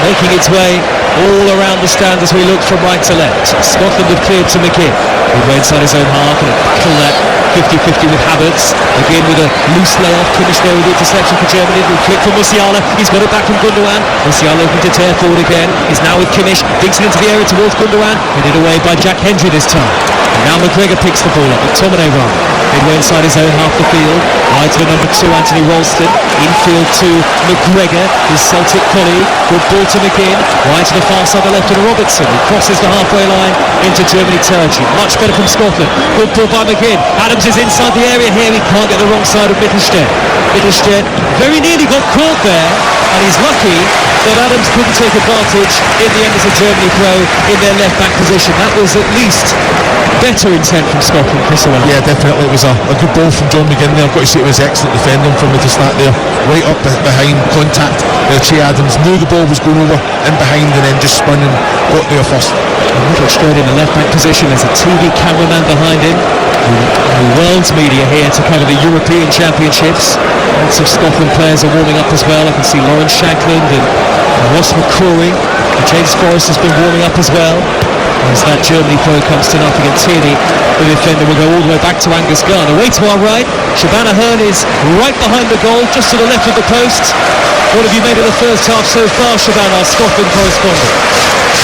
making its way all around the stand as we look from right to left. Scotland have cleared to McGinn, midway inside his own half, and battle that 50-50 with Havertz. Again with a loose layoff. Kimmich there with the interception for Germany. The flick from Musiala. He's got it back from Gundogan. Musiala looking to tear forward again. He's now with Kimmich. Dinks it into the area towards Gundogan. Headed away by Jack Hendry this time. And now McGregor picks the ball up. McTominay run. Midway inside his own half the field. Wide to the number 2, Anthony Ralston. Infield to McGregor, his Celtic colleague. Good ball to McGinn. Wide to the far side of the left to Robertson. He crosses the halfway line into Germany territory. Much better from Scotland. Good ball by McGinn. Adams is inside the area here. He can't get the wrong side of Mittelstedt. Mittelstedt very nearly got caught there, and he's lucky that Adams couldn't take advantage. In the end, it's a Germany throw in their left back position. That was at least better intent from Scotland, Chris Owen. Yeah, definitely. It was a good ball from John McGinn there. I've got to say it was excellent defending from Mittelstadt there, right up behind contact. Che Adams knew the ball was going over in behind and then just spun and got there first. Mittelstedt in the left back position. There's a TV cameraman behind him. The world's media here to cover the European Championships. Lots of Scotland players are warming up as well. I can see Lawrence Shankland and Ross McCrory. James Forrest has been warming up as well. As that Germany throw comes to nothing, and Tierney, the defender, will go all the way back to Angus Gunn. Away to our right, Shabana Hearn is right behind the goal, just to the left of the post. What have you made of the first half so far, Shabana, our Scotland correspondent?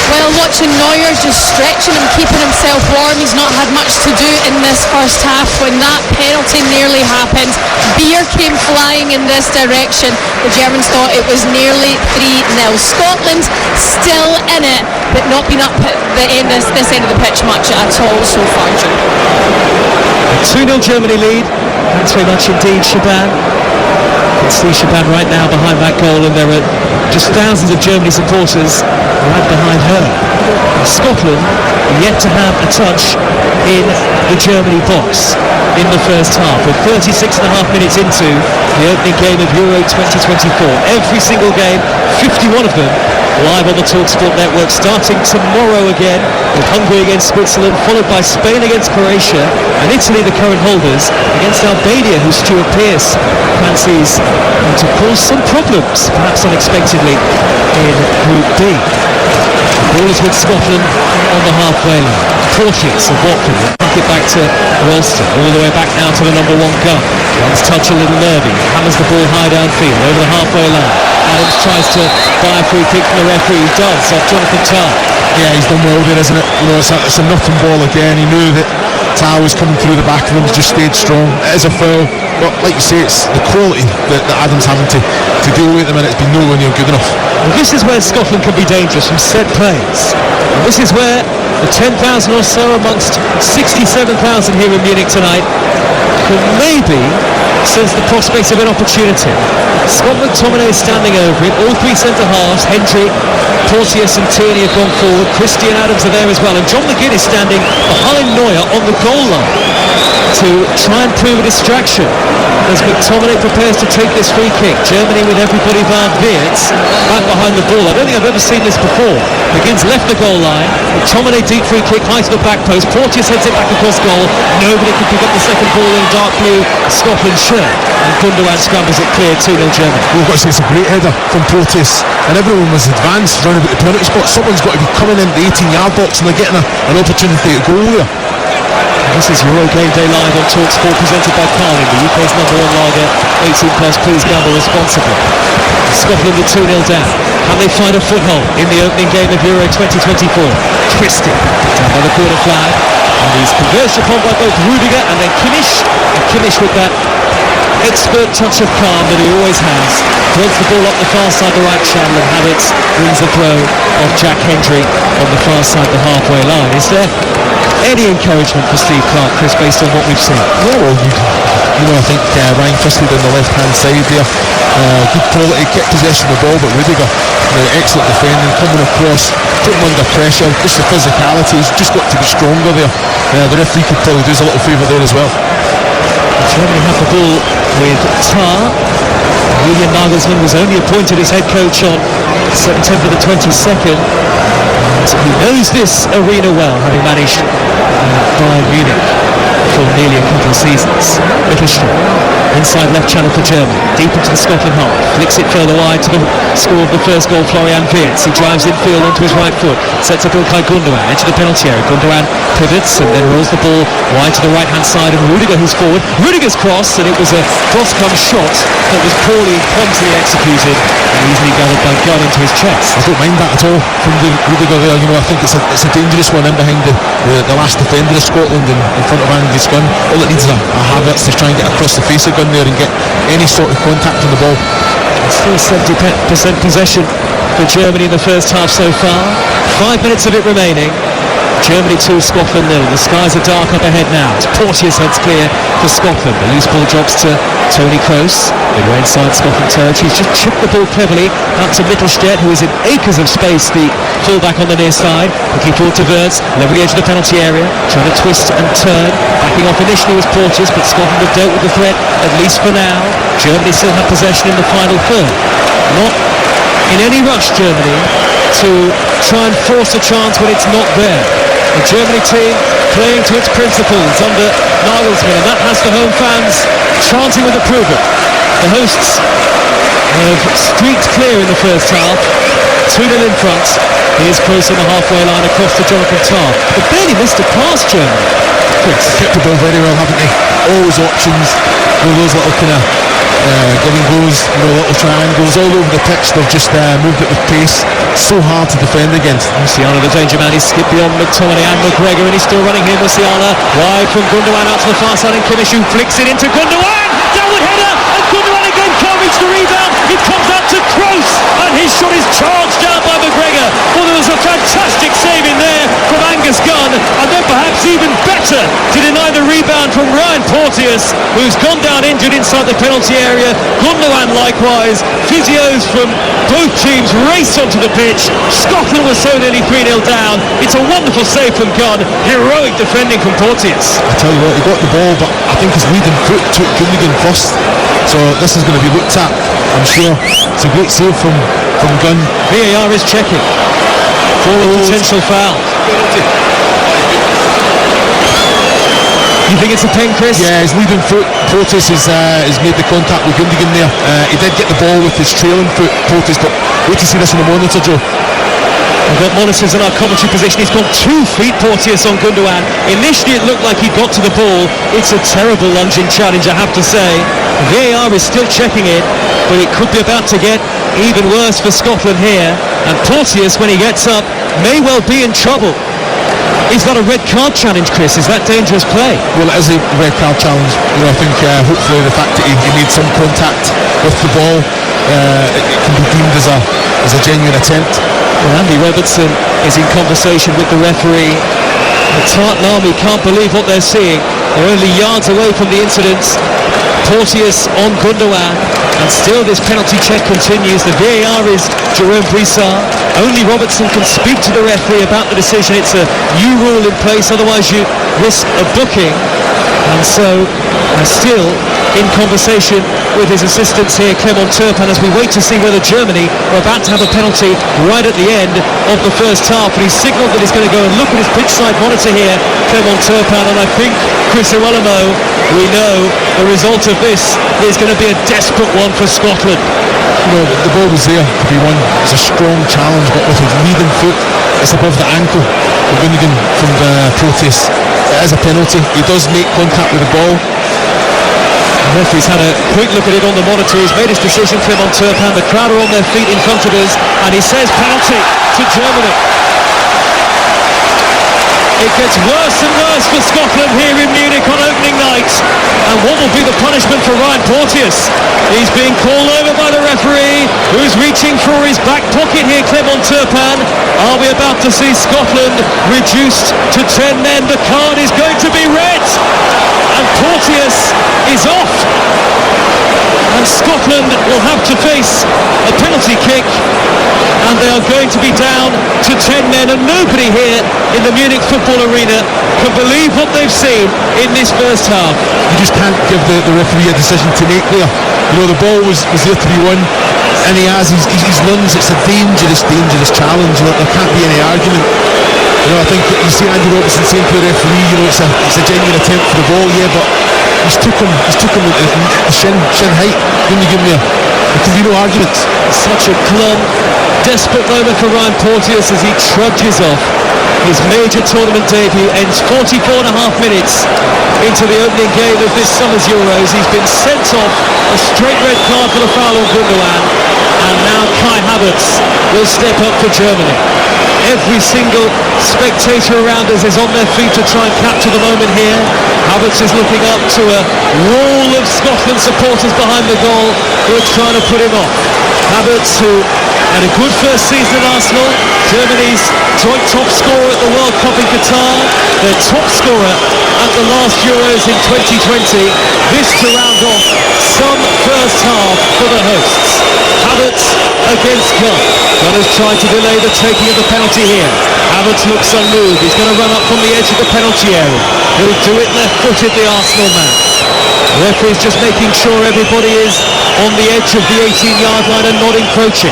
Well, watching Neuer just stretching him, keeping himself warm. He's not had much to do in this first half. When that penalty nearly happened, beer came flying in this direction. The Germans thought it was nearly 3-0. Scotland still in it, but not been up at the end of this end of the pitch much at all so far, Joe. A 2-0 Germany lead. Thanks very much indeed, Shaban. You can see Shaban right now behind that goal, and there are just thousands of Germany supporters right behind her. Scotland yet to have a touch in the Germany box in the first half. We're 36 and a half minutes into the opening game of Euro 2024. Every single game, 51 of them, live on the TalkSport network, starting tomorrow again with Hungary against Switzerland, followed by Spain against Croatia, and Italy, the current holders, against Albania, who Stuart Pearce fancies to cause some problems, perhaps unexpectedly, in Group B. The ball is with Scotland on the halfway line. Porteous of Watford will kick it back to Ralston, all the way back now to the number one gun. One's touch a little nervy, hammers the ball high downfield over the halfway line. Adams tries to buy a free kick from the referee, he does, off Jonathan Tah. Yeah, he's done well there, isn't it? You know, it's a nothing ball again. He knew that Tah was coming through the back of him, just stayed strong. It is a foul, but like you say, it's the quality that Adams having to deal with at the minute. It's been nowhere near good enough. Well, this is where Scotland can be dangerous from set plays. And this is where the 10,000 or so amongst 67,000 here in Munich tonight could maybe sense the prospect of an opportunity. Scott McTominay is standing over it. All three centre-halves, Hendry, Porteous and Tierney have gone forward. Christian Adams are there as well. And John McGinn is standing behind Neuer on the goal line to try and prove a distraction as McTominay prepares to take this free kick. Germany with everybody bar Wirtz back behind the ball. I don't think I've ever seen this before. McGinn's left the goal line. McTominay deep free kick high to the back post. Porteous heads it back across goal. Nobody can pick up the second ball in dark blue Scotland shirt. And Gundogan scrambles it clear, 2-0 Germany. We've got to say it's a great header from Porteous, and everyone was advanced round about the penalty spot. Someone's got to be coming into the 18-yard box and they're getting an opportunity to go there. This is Euro Game Day live on TalkSport, presented by Carling, the UK's number one lager. 18 plus, please gamble responsibly. Scotland are 2-0 down. Can they find a foothold in the opening game of Euro 2024? Twisted down by the corner flag, and he's converged upon by both Rudiger and then Kimmich. And Kimmich with that expert touch of calm that he always has, throws the ball up the far side the right channel and Havertz wins the throw of Jack Hendry on the far side the halfway line. Is there any encouragement for Steve Clarke, Chris, based on what we've seen? Yeah, well, you know, I think Ryan Christie on the left-hand side there, good quality, kept possession of the ball, but Rudiger, excellent defending, coming across, putting him under pressure, just the physicality, he's just got to be stronger there. The referee could probably do us a little favour there as well. Germany have the ball with Tah. Julian Nagelsmann was only appointed as head coach on September the 22nd. And he knows this arena well, having managed Bayern Munich for nearly a couple of seasons. Mittelstrom, inside left channel for Germany, deep into the Scotland half, flicks it further wide to the score of the first goal, Florian Wirtz. He drives infield onto his right foot, sets up Ilkay Gundogan, edge of the penalty area. Gundogan pivots and then rolls the ball wide to the right-hand side of Rudiger, who's forward. Rudiger's cross, and it was a cross-come shot that was poorly and clumsily executed and easily gathered by Gunn into his chest. I don't mind that at all from Rudiger there. You know, I think it's a dangerous one in behind the last defender of Scotland in front of Angus Gunn. All it needs is a Havertz to try and get across the face of Gunn there and get any sort of contact on the ball. Still 70% possession for Germany in the first half so far. 5 minutes of it remaining. Germany 2, Scotland 0. The skies are dark up ahead now. It's Porteous heads clear for Scotland. The loose ball drops to Tony Kroos. Midway inside Scotland territory. He's just chipped the ball cleverly out to Mittelstedt, who is in acres of space, the fullback on the near side. Looking forward to Wirtz, level the edge of the penalty area, trying to twist and turn. Backing off initially was Porteous, but Scotland have dealt with the threat, at least for now. Germany still have possession in the final third. Not in any rush, Germany, to try and force a chance when it's not there. The Germany team playing to its principles under Nagelsmann, and that has the home fans chanting with approval. The hosts have streaked clear in the first half, 2-0 in front. Here's Kroos on the halfway line across to Jonathan Tah. But barely missed a pass, Germany. Kept the ball very well, haven't they? Always options, those little kind of giving goes, little triangles all over the pitch. They've just moved it with pace. So hard to defend against. Musiala, the danger man, he's skipped beyond McTominay and McGregor, and he's still running here. Musiala wide from Gundogan out to the far side, and Kimmich who flicks it into Gundogan. Downward header, and Gundogan again can't reach the rebound. It comes out to Kroos, and his shot is charged down by McGregor. Well, there was a fantastic save in there from Angus Gunn, and then perhaps even better to deny the rebound from Ryan Porteous, who's gone down injured inside the penalty area. Gundogan likewise. Physios from both teams raced onto the pitch. Scotland was so nearly 3-0 down. It's a wonderful save from Gunn. Heroic defending from Porteous. I tell you what, he got the ball, but I think his leading foot took Gundogan first. So this is going to be looked at, I'm sure. It's a great save from Gunn. VAR is checking for a potential foul. You think it's a pen, Chris? Yeah, his leading foot, Porteous has made the contact with Gundogan there. He did get the ball with his trailing foot, Porteous, but wait to see this on the monitor, Joe. We've got monitors in our commentary position. He's gone 2 feet, Porteous, on Gundogan. Initially it looked like he got to the ball. It's a terrible lunging challenge, I have to say. VAR is still checking it, but it could be about to get even worse for Scotland here. And Porteous, when he gets up, may well be in trouble. Is that a red card challenge, Chris? Is that dangerous play? Well, it is a red card challenge. You know, I think hopefully the fact that he made some contact with the ball, it can be deemed as a genuine attempt. Well, Andy Robertson is in conversation with the referee. The Tartan Army can't believe what they're seeing. They're only yards away from the incidents. Porteous on Gundogan, and still this penalty check continues. The VAR is Jerome Brissard. Only Robertson can speak to the referee about the decision. It's a new rule in place, otherwise you risk a booking. And so still in conversation with his assistants here, Clement Turpin, as we wait to see whether Germany are about to have a penalty right at the end of the first half. But he's signalled that he's going to go and look at his pitch side monitor here, Clement Turpin, and I think, Chris Irolamo, we know the result of this is going to be a desperate one for Scotland. You know, the ball was there to be won. It's a strong challenge, but with his leading foot, it's above the ankle of Gundogan from the Porteous. It is a penalty. He does make contact with the ball. The referee's had a quick look at it on the monitor. He's made his decision, Clement Turpin. The crowd are on their feet in front of us, and he says penalty to Germany. It gets worse and worse for Scotland here in Munich on opening night. And what will be the punishment for Ryan Porteous? He's being called over by the referee, who's reaching for his back pocket here, Clement Turpin. Are we about to see Scotland reduced to 10 men? The card is going to be red. And Porteous is off. And Scotland will have to face a penalty kick, and they are going to be down to 10 men, and nobody here in the Munich football arena can believe what they've seen in this first half. You just can't give the referee a decision to make there. You know, the ball was there to be won, and he has his lunge. It's a dangerous challenge. You know, there can't be any argument. You know, I think you see Andy Robertson saying to the referee, you know, it's a genuine attempt for the ball, yeah, but he's took him at the shin height. When you give me there can be no arguments. Such a glum, desperate moment for Ryan Porteous as he trudges off. His major tournament debut ends 44.5 minutes into the opening game of this summer's Euros. He's been sent off, a straight red card for the foul on Gundogan, and now Kai Havertz will step up for Germany. Every single spectator around us is on their feet to try and capture the moment here. Havertz is looking up to a wall of Scotland supporters behind the goal who are trying to put him off. Havertz, who had a good first season at Arsenal, Germany's joint top scorer at the World Cup in Qatar, their top scorer at the last Euros in 2020. This to round off some first half for the hosts. Havertz against Gunn. Gunn has tried to delay the taking of the penalty here. Havertz looks unmoved. He's going to run up from the edge of the penalty area. He'll do it left-footed, the Arsenal man. The referee's just making sure everybody is on the edge of the 18-yard line and not encroaching.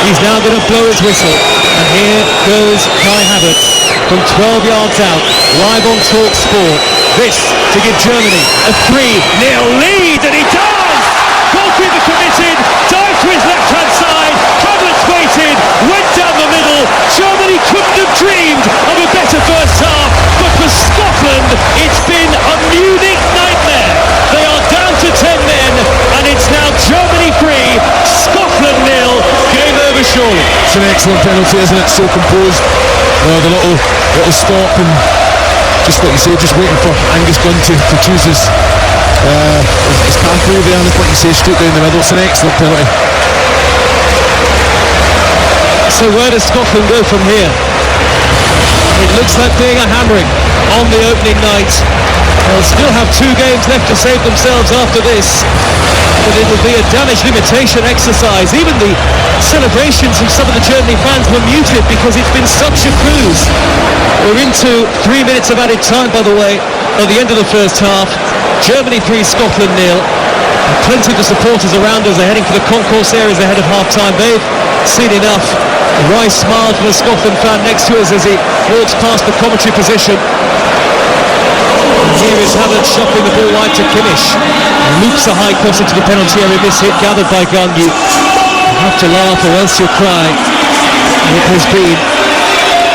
He's now going to blow his whistle. And here goes Kai Havertz from 12 yards out, live on Talk Sport. This to give Germany a 3-0 lead, and he does! Goalkeeper committed, dived to his left-hand side, Havertz waited, went down the middle. Germany couldn't have dreamed of a better first half, but for Scotland, it's been a Munich nightmare. They are down to 10 men, and it's now Germany 3, Scotland 0. Game over surely. It's an excellent penalty, isn't it? So composed. The little stop, and just like you say, just waiting for Angus Gunn to choose his pathway there, and like you say, straight down the middle. It's an excellent penalty. So where does Scotland go from here? It looks like being a hammering on the opening night They'll still have 2 games left to save themselves after this, but it will be a damage limitation exercise. Even the celebrations from some of the Germany fans were muted because it's been such a cruise. We're into 3 minutes of added time, by the way, at the end of the first half. Germany 3, Scotland 0. Plenty of the supporters around us are heading for the concourse areas ahead of half-time. They've seen enough. Rice smiled for the Scotland fan next to us as he walks past the commentary position. Here is Havertz shuffling the ball wide to Kimmich. Loops a high cross into the penalty area. Miss hit gathered by Gunn. You have to laugh or else you'll cry. It has been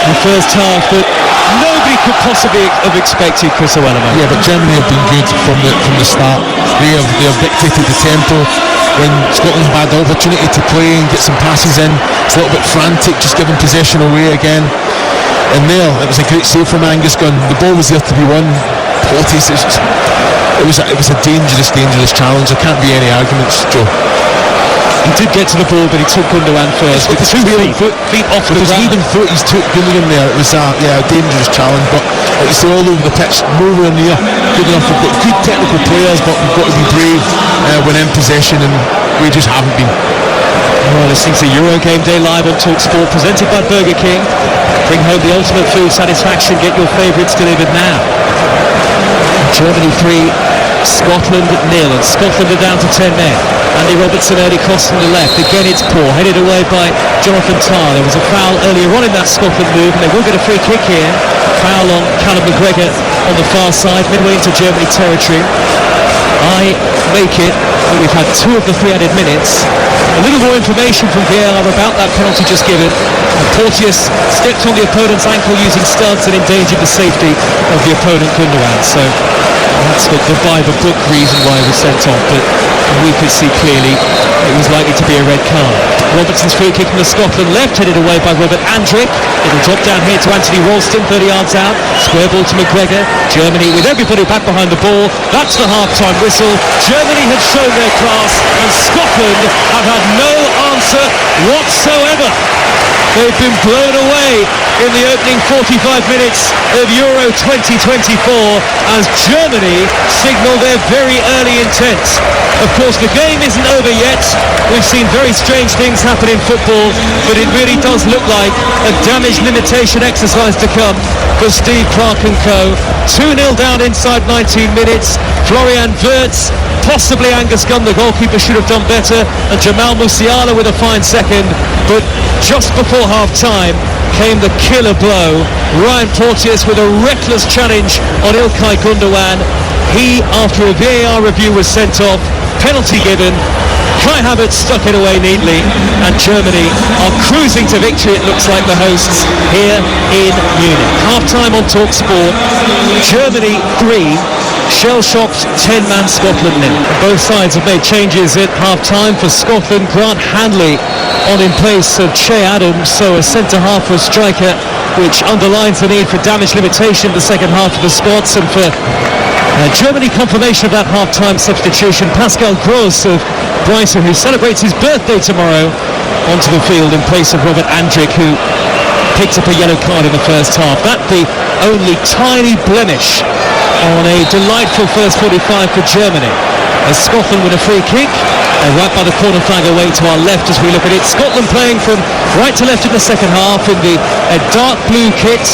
the first half that nobody could possibly have expected, Chris O'Wellman. Yeah, but Germany have been good from the start. They have dictated the tempo. When Scotland have had the opportunity to play and get some passes in, it's a little bit frantic, just giving possession away again. And there, it was a great save from Angus Gunn. The ball was there to be won. Porteous, it was a dangerous challenge. There can't be any arguments, Joe. He did get to the ball, but he took Gundogan first with 2 feet off the ground. With his leading foot, he's took Gundogan there. It was a dangerous challenge, but like you say, all over the pitch, nowhere near good enough. We've got good technical players, but we've got to be brave when in possession, and we just haven't been. Well, this is the Euro Game Day live on TalkSport, presented by Burger King. Bring home the ultimate food satisfaction. Get your favourites delivered now. Germany 3, Scotland 0, and Scotland are down to 10 men. Andy Robertson early cross from the left. Again, it's poor. Headed away by Jonathan Tah. There was a foul earlier on in that Scotland move, and they will get a free kick here. Foul on Callum McGregor on the far side, midway into Germany territory. I make it that we've had 2 of the 3 added minutes. A little more information from VAR about that penalty just given. Porteous stepped on the opponent's ankle using studs and endangered the safety of the opponent Gundogan. So that's the by-the-book reason why he was sent off, but we could see clearly it was likely to be a red card. Robertson's free kick from the Scotland left, headed away by Robert Andrik. It'll drop down here to Anthony Ralston, 30 yards out. Square ball to McGregor. Germany with everybody back behind the ball. That's the half-time whistle. Germany have shown their class, and Scotland have had no answer whatsoever. They've been blown away in the opening 45 minutes of Euro 2024 as Germany signal their very early intent. Of course, the game isn't over yet. We've seen very strange things happen in football, but it really does look like a damage limitation exercise to come for Steve Clarke and co. 2-0 down inside 19 minutes. Florian Wirtz, possibly Angus Gunn, the goalkeeper, should have done better, and Jamal Musiala with a fine second. But just before half-time came the killer blow. Ryan Porteous with a reckless challenge on Ilkay Gundogan. He, after a VAR review, was sent off. Penalty given. Kai Havertz stuck it away neatly, and Germany are cruising to victory, it looks like, the hosts here in Munich. Half-time on TalkSport. Germany 3, shell-shocked 10-man Scotland 0. Both sides have made changes at half-time. For Scotland, Grant Handley on in place of Che Adams, so a centre-half for a striker, which underlines the need for damage limitation in the second half of the Scots. And for Germany, confirmation of that half-time substitution, Pascal Gross of Brighton, who celebrates his birthday tomorrow, onto the field in place of Robert Andrik, who picked up a yellow card in the first half. That the only tiny blemish on a delightful first 45 for Germany. As Scotland with a free kick, right by the corner flag away to our left as we look at it. Scotland playing from right to left in the second half in the dark blue kit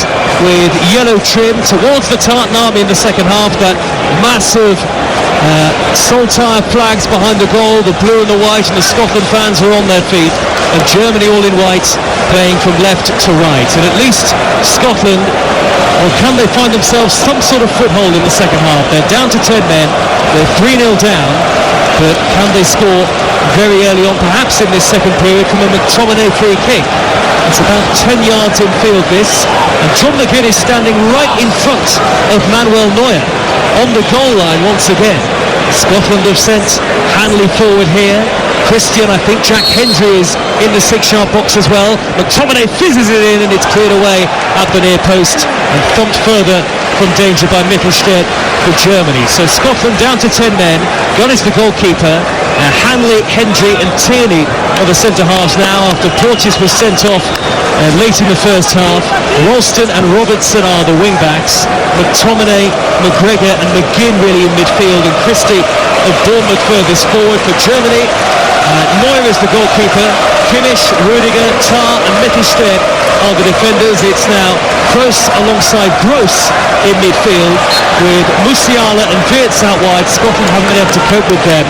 with yellow trim towards the Tartan Army in the second half. That massive Saltire flags behind the goal, the blue and the white, and the Scotland fans are on their feet, and Germany all in white playing from left to right. And at least Scotland, or can they find themselves some sort of foothold in the second half? They're down to 10 men, they're 3-0 down, but can they score very early on, perhaps in this second period, from a McTominay free kick? It's about 10 yards in field this, and John McGinn is standing right in front of Manuel Neuer on the goal line once again. Scotland have sent Hanley forward here. Christian, I think Jack Hendry is in the 6-yard box as well. McTominay fizzes it in, and it's cleared away at the near post and thumped further from danger by Mittelstedt for Germany. So Scotland down to 10 men. Gunn is the goalkeeper. Hanley, Hendry and Tierney are the centre halves now after Porteous was sent off late in the first half. Ralston and Robertson are the wing backs. McTominay, McGregor and McGinn really in midfield, and Christie of Bournemouth furthest forward for Germany. Neuer is the goalkeeper. Kimmich, Rudiger, Tah and Mittelstedt are the defenders. It's now Kroos alongside Gross in midfield with Musiala and Wirtz out wide. Scotland haven't been able to cope with them,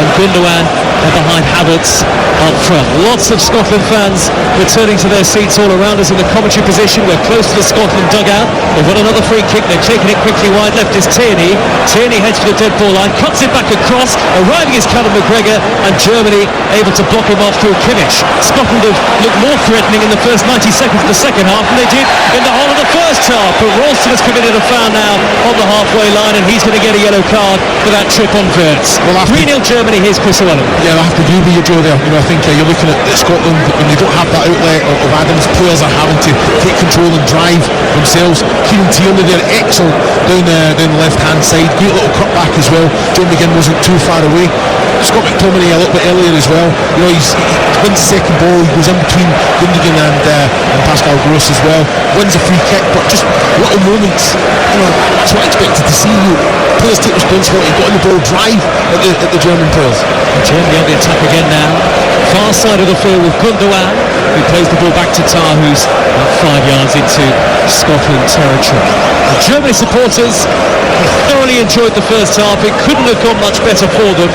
and Gundogan behind Havertz up front. Lots of Scotland fans returning to their seats all around us in the commentary position. We're close to the Scotland dugout. They've got another free kick. They're taking it quickly wide. Left is Tierney. Tierney heads for the dead ball line, cuts it back across. Arriving is Callum McGregor, and Germany able to block him off through Kimmich. Scotland have looked more threatening in the first 90 seconds of the second half than they did in the whole of the first half. But Ralston has committed a foul now on the halfway line, and he's going to get a yellow card for that trip on Wirtz. Well, 3-0 Germany. Here's Chris Owen. Yeah, I have to agree with you, Joe, there. You know, I think you're looking at Scotland when they don't have that outlet of Adams. Players are having to take control and drive themselves. Kieran Tierney there, excellent down the left-hand side. Great little cut back as well. John McGinn wasn't too far away. Scott McTominay a little bit earlier as well. You know, he wins the second ball. He goes in between Gundogan and Pascal Gross as well. Wins a free kick, but just little moments. You know, that's what I expected to see. Players take responsibility, got on the ball, drive at the German players. Germany on the attack again now. Far side of the field with Gundogan, who plays the ball back to Tah, who's about 5 yards into Scotland territory. The Germany supporters thoroughly enjoyed the first half. It couldn't have gone much better for them.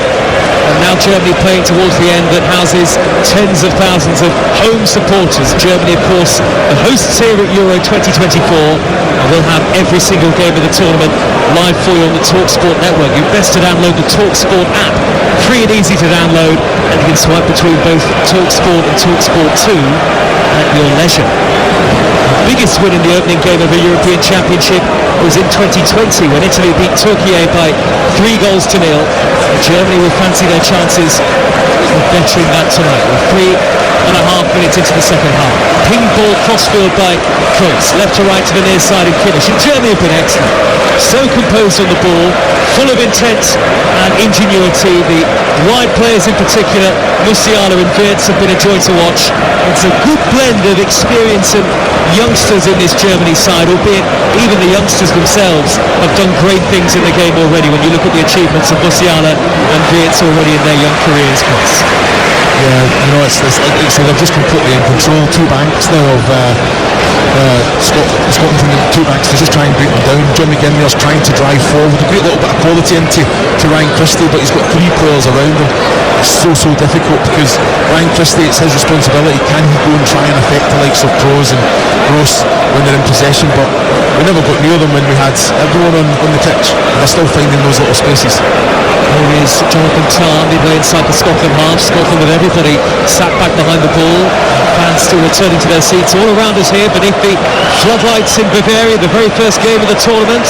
And now Germany playing towards the end that houses tens of thousands of home supporters. Germany, of course, the hosts here at Euro 2024. And we'll have every single game of the tournament live for you on the TalkSport network. You're best to download the TalkSport app. Free and easy to download, and you can swipe between both TalkSport and TalkSport 2 at your leisure. The biggest win in the opening game of a European Championship was in 2020 when Italy beat Turkey by 3-0. Germany will fancy their chances of bettering that tonight. We're 3.5 minutes into the second half. Ping ball crossfield by Kroos, left to right to the near side in Kimmich. And Germany have been excellent. So composed on the ball, full of intent and ingenuity. The wide players in particular, Musiala and Wirtz, have been a joy to watch. It's a good blend of experience and youngsters in this Germany side, albeit even the youngsters themselves have done great things in the game already when you look at the achievements of Musiala and Wirtz already in their young careers, Chris. Yeah, you know, it's they're just completely in control. Two banks now of Scotland from the two banks. They're just trying to break them down. John McGinn there's trying to drive forward. A great little bit of quality into Ryan Christie, but he's got 3 players around him. It's so difficult because Ryan Christie, it's his responsibility. Can he go and try and affect the likes of Kroos and Gross when they're in possession? But we never got near them when we had everyone on the pitch. And they're still finding those little spaces. Here is Jonathan Tah midway inside the Scotland half. Scotland with everybody sat back behind the ball. Fans still returning to their seats all around us here beneath the floodlights in Bavaria, the very first game of the tournament.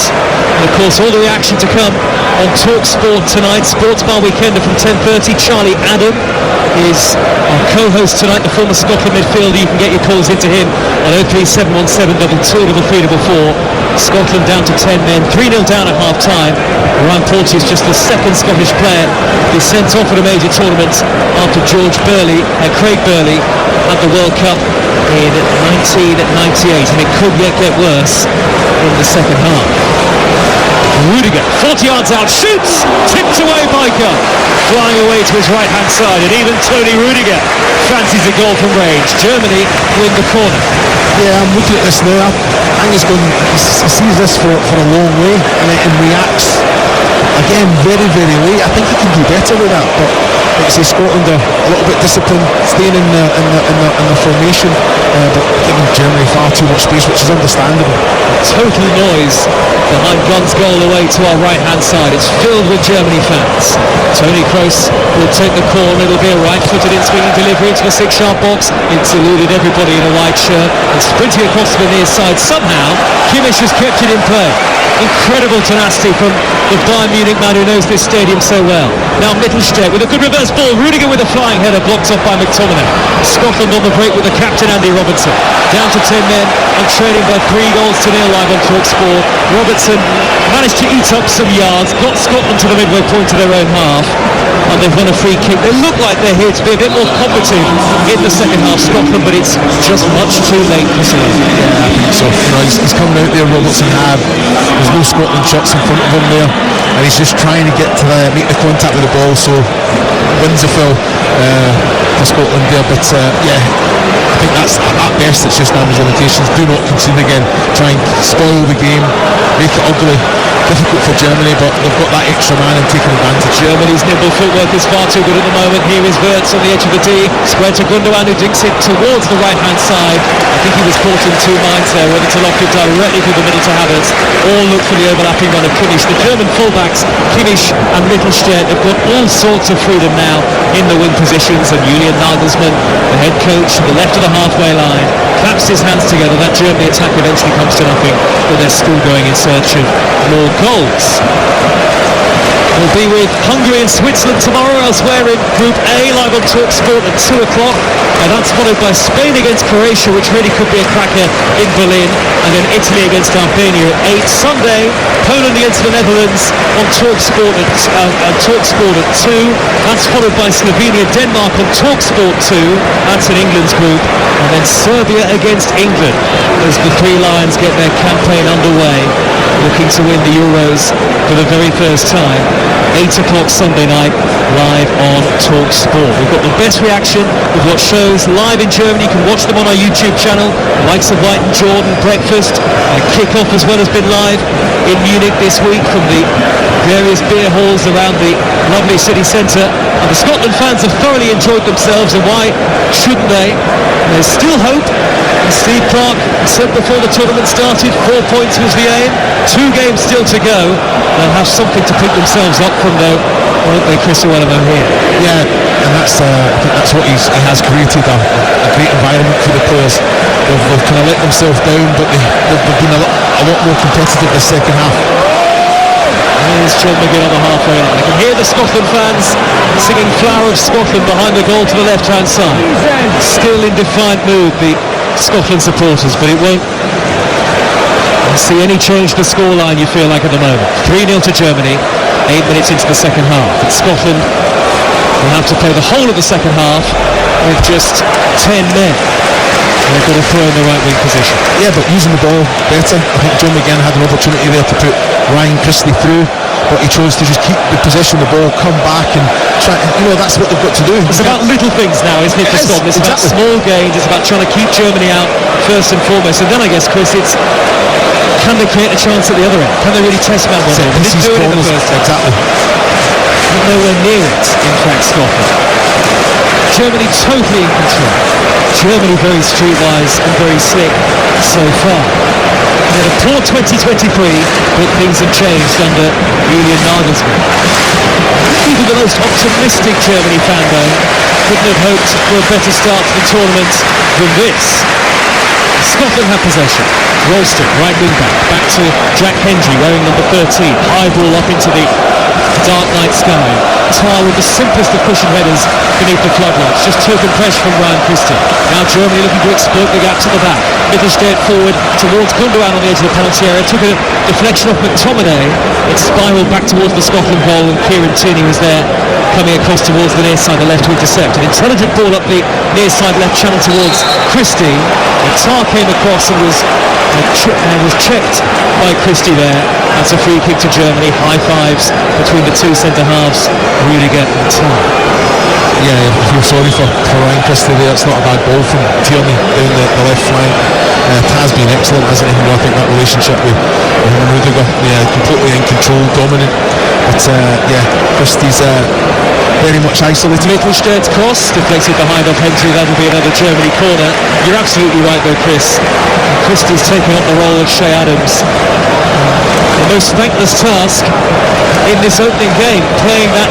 And of course all the reaction to come on TalkSport tonight. Sports Bar Weekender from 10:30. Charlie Adam is our co-host tonight, the former Scotland midfielder. You can get your calls into him on 03717 222 Scotland down to 10 men, 3-0 down at half-time. Ryan Porteous, just the second Scottish player to be sent off at a major tournament after Craig Burley had the World Cup in 1998, and it could yet get worse in the second half. Rudiger, 40 yards out, shoots, tipped away by Gunn, flying away to his right-hand side, and even Tony Rudiger fancies a goal from range. Germany win the corner. Yeah, I'm looking at this now. I think he sees this for a long way and reacts again very late. I think he can do better with that, but like I say, Scotland are a little bit disciplined, staying in the formation, but giving Germany far too much space, which is understandable. Total noise behind Gunn's goal away to our right-hand side. It's filled with Germany fans. Tony Kroos will take the corner. It'll be a right-footed in-swinging delivery into the 6-yard box. It's eluded everybody in a white shirt and sprinting across to the near side. Somehow, Kimmich has kept it in play. Incredible tenacity from the Bayern Munich man who knows this stadium so well. Now Mittelstedt with a good reverse first ball, Rudiger with a flying header, blocked off by McTominay. Scotland on the break with the captain Andy Robertson. Down to 10 men and trailing by 3-0 live on TalkSport. Robertson managed to eat up some yards, got Scotland to the midway point of their own half, and they've won a free kick. They look like they're here to be a bit more combative in the second half, Scotland, but it's just much too late for Scotland. Yeah, I think so. You know, he's coming out there, Robertson had. There's no Scotland shots in front of him there, and he's just trying to get to make the contact with the ball, so wins the foul for Scotland there. But yeah, I think that's at best it's just Nam's limitations. Do not concede again, try and spoil the game, make it ugly, difficult for Germany, but they've got that extra man and taking advantage. Germany's nimble footwork is far too good at the moment. Here is Wirtz on the edge of the D, square to Gundogan, who dinks it towards the right hand side. I think he was caught in two minds there, whether to lock it directly through the middle to Havertz or look for the overlapping run of Kimmich. The German fullbacks Kimmich and Mittelstadt have got all sorts of freedom now in the wing positions, and Julian Nagelsmann, the head coach, to the left of the halfway line, claps his hands together. That Germany attack eventually comes to nothing, but they're still going in search of more goals. We'll be with Hungary and Switzerland tomorrow elsewhere in Group A, live on TalkSport at 2 o'clock. And that's followed by Spain against Croatia, which really could be a cracker in Berlin. And then Italy against Albania at 8. Sunday, Poland against the Netherlands on TalkSport at 2. That's followed by Slovenia-Denmark on TalkSport 2. That's in England's group. And then Serbia against England as the Three Lions get their campaign underway, looking to win the Euros for the very first time. 8 o'clock Sunday night, live on TalkSport. We've got the best reaction. We've got shows live in Germany. You can watch them on our YouTube channel. The likes of White and Jordan, Breakfast, Kick-Off as well has been live in Munich this week from the various beer halls around the lovely city centre. And the Scotland fans have thoroughly enjoyed themselves, and why shouldn't they? And there's still hope. And Steve Clarke said before the tournament started, 4 points was the aim. 2 games still to go. They'll have something to pick themselves up from, though, won't they, Chris Llewellyn here? Yeah, and I think that's what he has created, a great environment for the players. They've kind of let themselves down, but they've been a lot more competitive this second half. There's John McGinn on the halfway line. I can hear the Scotland fans singing Flower of Scotland behind the goal to the left-hand side. Still in defiant mood, the Scotland supporters, but it won't see any change to the scoreline, you feel like, at the moment. 3-0 to Germany, 8 minutes into the second half. And Scotland will have to play the whole of the second half with just 10 men. They've got to throw in the right wing position. Yeah, but using the ball better. I think John McGinn had an opportunity there to put Ryan Christie through, but he chose to just keep the possession of the ball, come back and try. You know, that's what they've got to do. It's about little things now, isn't it, for Scotland? It's about small gains. It's about trying to keep Germany out first and foremost. And then I guess, Chris, it's can they create a chance at the other end? Can they really test man one? They didn't do it in the first half. Exactly. Nowhere near it, in fact, Scotland. Germany totally in control. Germany very streetwise and very slick so far. They had a poor 2023, but things have changed under Julian Nagelsmann. Even the most optimistic Germany fan, though, couldn't have hoped for a better start to the tournament than this. Scotland have possession. Ralston, right wing back to Jack Hendry wearing number 13. High ball up into the dark night sky. Tar with the simplest of cushion headers beneath the floodlights. Just token pressure from Ryan Christie. Now Germany looking to exploit the gaps at the back. Mittelstadt forward towards Gundogan on the edge of the penalty area. Took a deflection off McTominay. It spiralled back towards the Scotland goal, and Kieran Tierney was there coming across towards the near side, the left to intercept. An intelligent ball up the near side left channel towards Christie. Tar came across and was checked by Christie there. That's a free kick to Germany. High fives between the two centre halves, Rudiger and Tar. Yeah, I feel sorry for Ryan Christie there. It's not a bad ball from Tierney down the left flank. Tar's been excellent, hasn't he? I think that relationship with him and Rudiger, completely in control, dominant. But Christie's very much isolated. Mittelstadt's cross deflected behind off Hendry. That'll be another Germany corner. You're absolutely right though, Chris. Christie's taking up the role of Shea Adams. The most thankless task in this opening game, playing that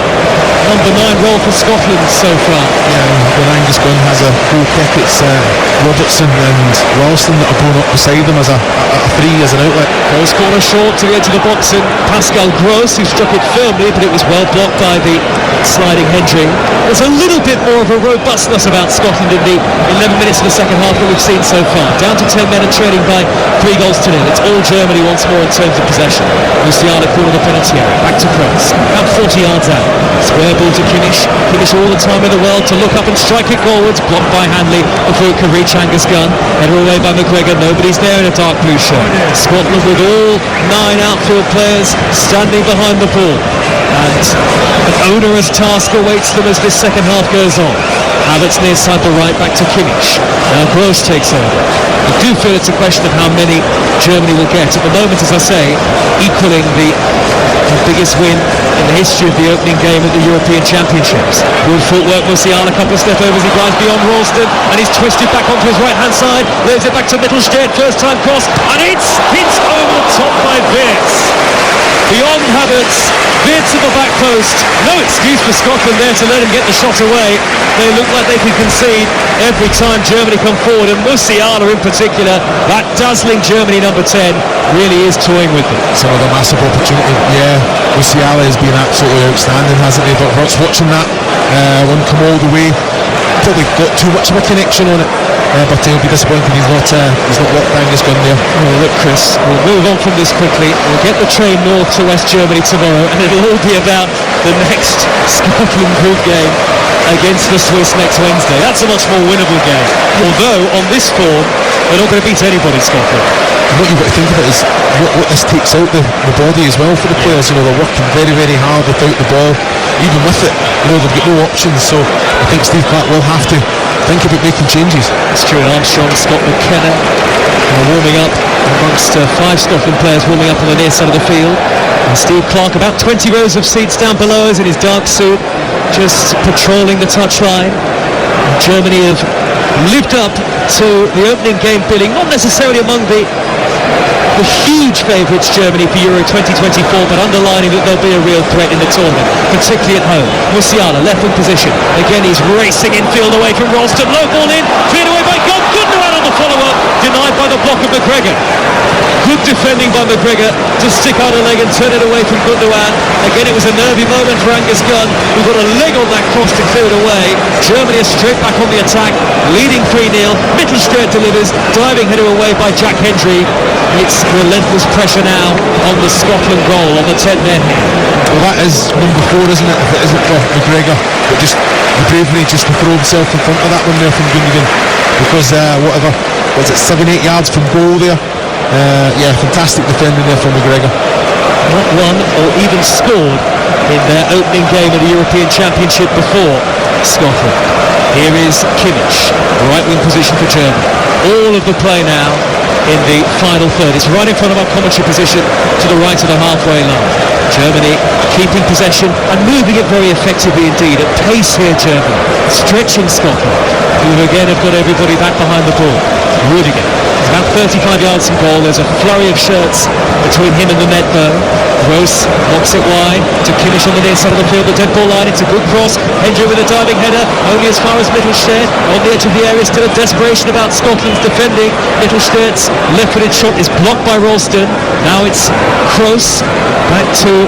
number 9 role for Scotland so far. Yeah, when Angus Gunn has a goal kick, it's Robertson and Ralston that are going up beside them as a 3 as an outlet. Goes corner short to the edge of the box, and Pascal Gross, who struck it firmly, but it was well blocked by the sliding Hendry. There's a little bit more of a robustness about Scotland in the 11 minutes of the second half that we've seen so far. Down to 10 men and trailing by 3 goals to 0. It's all Germany once more in terms of possession. Musiala corner the penalty area. Back to Kroos. About 40 yards out. Square ball to Kimmich. Kimmich all the time in the world to look up and strike it forwards. Blocked by Hanley before it can reach Angus Gunn. Header away by McGregor. Nobody's there in a dark blue shirt. Scotland with all 9 outfield players standing behind the ball. And an onerous task awaits them as this second half goes on. Havertz near side the right, back to Kimmich. Now Gross takes over. I do feel it's a question of how many Germany will get. At the moment, as I say, equaling the biggest win in the history of the opening game at the European Championships. Good footwork, Musiala, a couple of step overs, he drives beyond Ralston, and he's twisted back onto his right hand side, lays it back to Mittelstadt, first time cross, and it's over the top by Wirtz. Beyond Havertz, Wirtz at the back post. No excuse for Scotland there to let him get the shot away. They look like they can concede every time Germany come forward, and Musiala in particular, that dazzling Germany number 10, really is toying with them. It's another massive opportunity. Yeah, Musiala has been absolutely outstanding, hasn't he? But watching that one come all the way, probably got too much of a connection on it. But he'll be disappointed he's not locked Angus Gunn there. Well, look, Chris, we'll move on from this quickly. We'll get the train north to West Germany tomorrow, and it'll all be about the next Scotland group game against the Swiss next Wednesday. That's a much more winnable game. Although, on this form, they're not going to beat anybody, Scotland. And what you've got to think about is what this takes out the body as well for the players. You know, they're working very, very hard without the ball. Even with it, you know, they've got no options. So I think Steve Clarke will have to think about making changes. Stuart Armstrong, Scott McKenna warming up amongst 5 Scotland players warming up on the near side of the field. And Steve Clarke about 20 rows of seats down below us in his dark suit, just patrolling the touchline. Germany have lived up to the opening game billing, not necessarily among the huge favourites, Germany, for Euro 2024, but underlining that they'll be a real threat in the tournament, particularly at home. Musiala, left wing position. Again, he's racing infield away from Ralston. Low ball in, cleared away by Gundogan on the follow-up, denied by the block of McGregor. Good defending by McGregor to stick out a leg and turn it away from Gundogan. Again, it was a nervy moment for Angus Gunn, who got a leg on that cross to clear it away. Germany is straight back on the attack, leading 3-0. Mittelstadt delivers, diving header away by Jack Hendry. It's relentless pressure now on the Scotland goal, on the 10-men here. Well, that is number 4, isn't it? If it isn't for McGregor, but just the bravery just to throw himself in front of that one there from Gundogan, because whatever was it, 7-8 yards from goal there. Yeah, fantastic defending there from McGregor. Not won or even scored in their opening game of the European Championship before Scotland. Here is Kimmich, right wing position for Germany. All of the play now in the final third. It's right in front of our commentary position to the right of the halfway line. Germany keeping possession and moving it very effectively indeed. At pace here, Germany, stretching Scotland, who again have got everybody back behind the ball. Rudiger, it's about 35 yards from goal. There's a flurry of shirts between him and the net though. Gross knocks it wide to Kimmich on the near side of the field. The dead ball line, it's a good cross. Hendry with a diving header, only as far as Mittelstadt. On the edge of the area, still a desperation about Scotland's defending. Mittelstadt's left-footed shot is blocked by Ralston. Now it's Kroos back to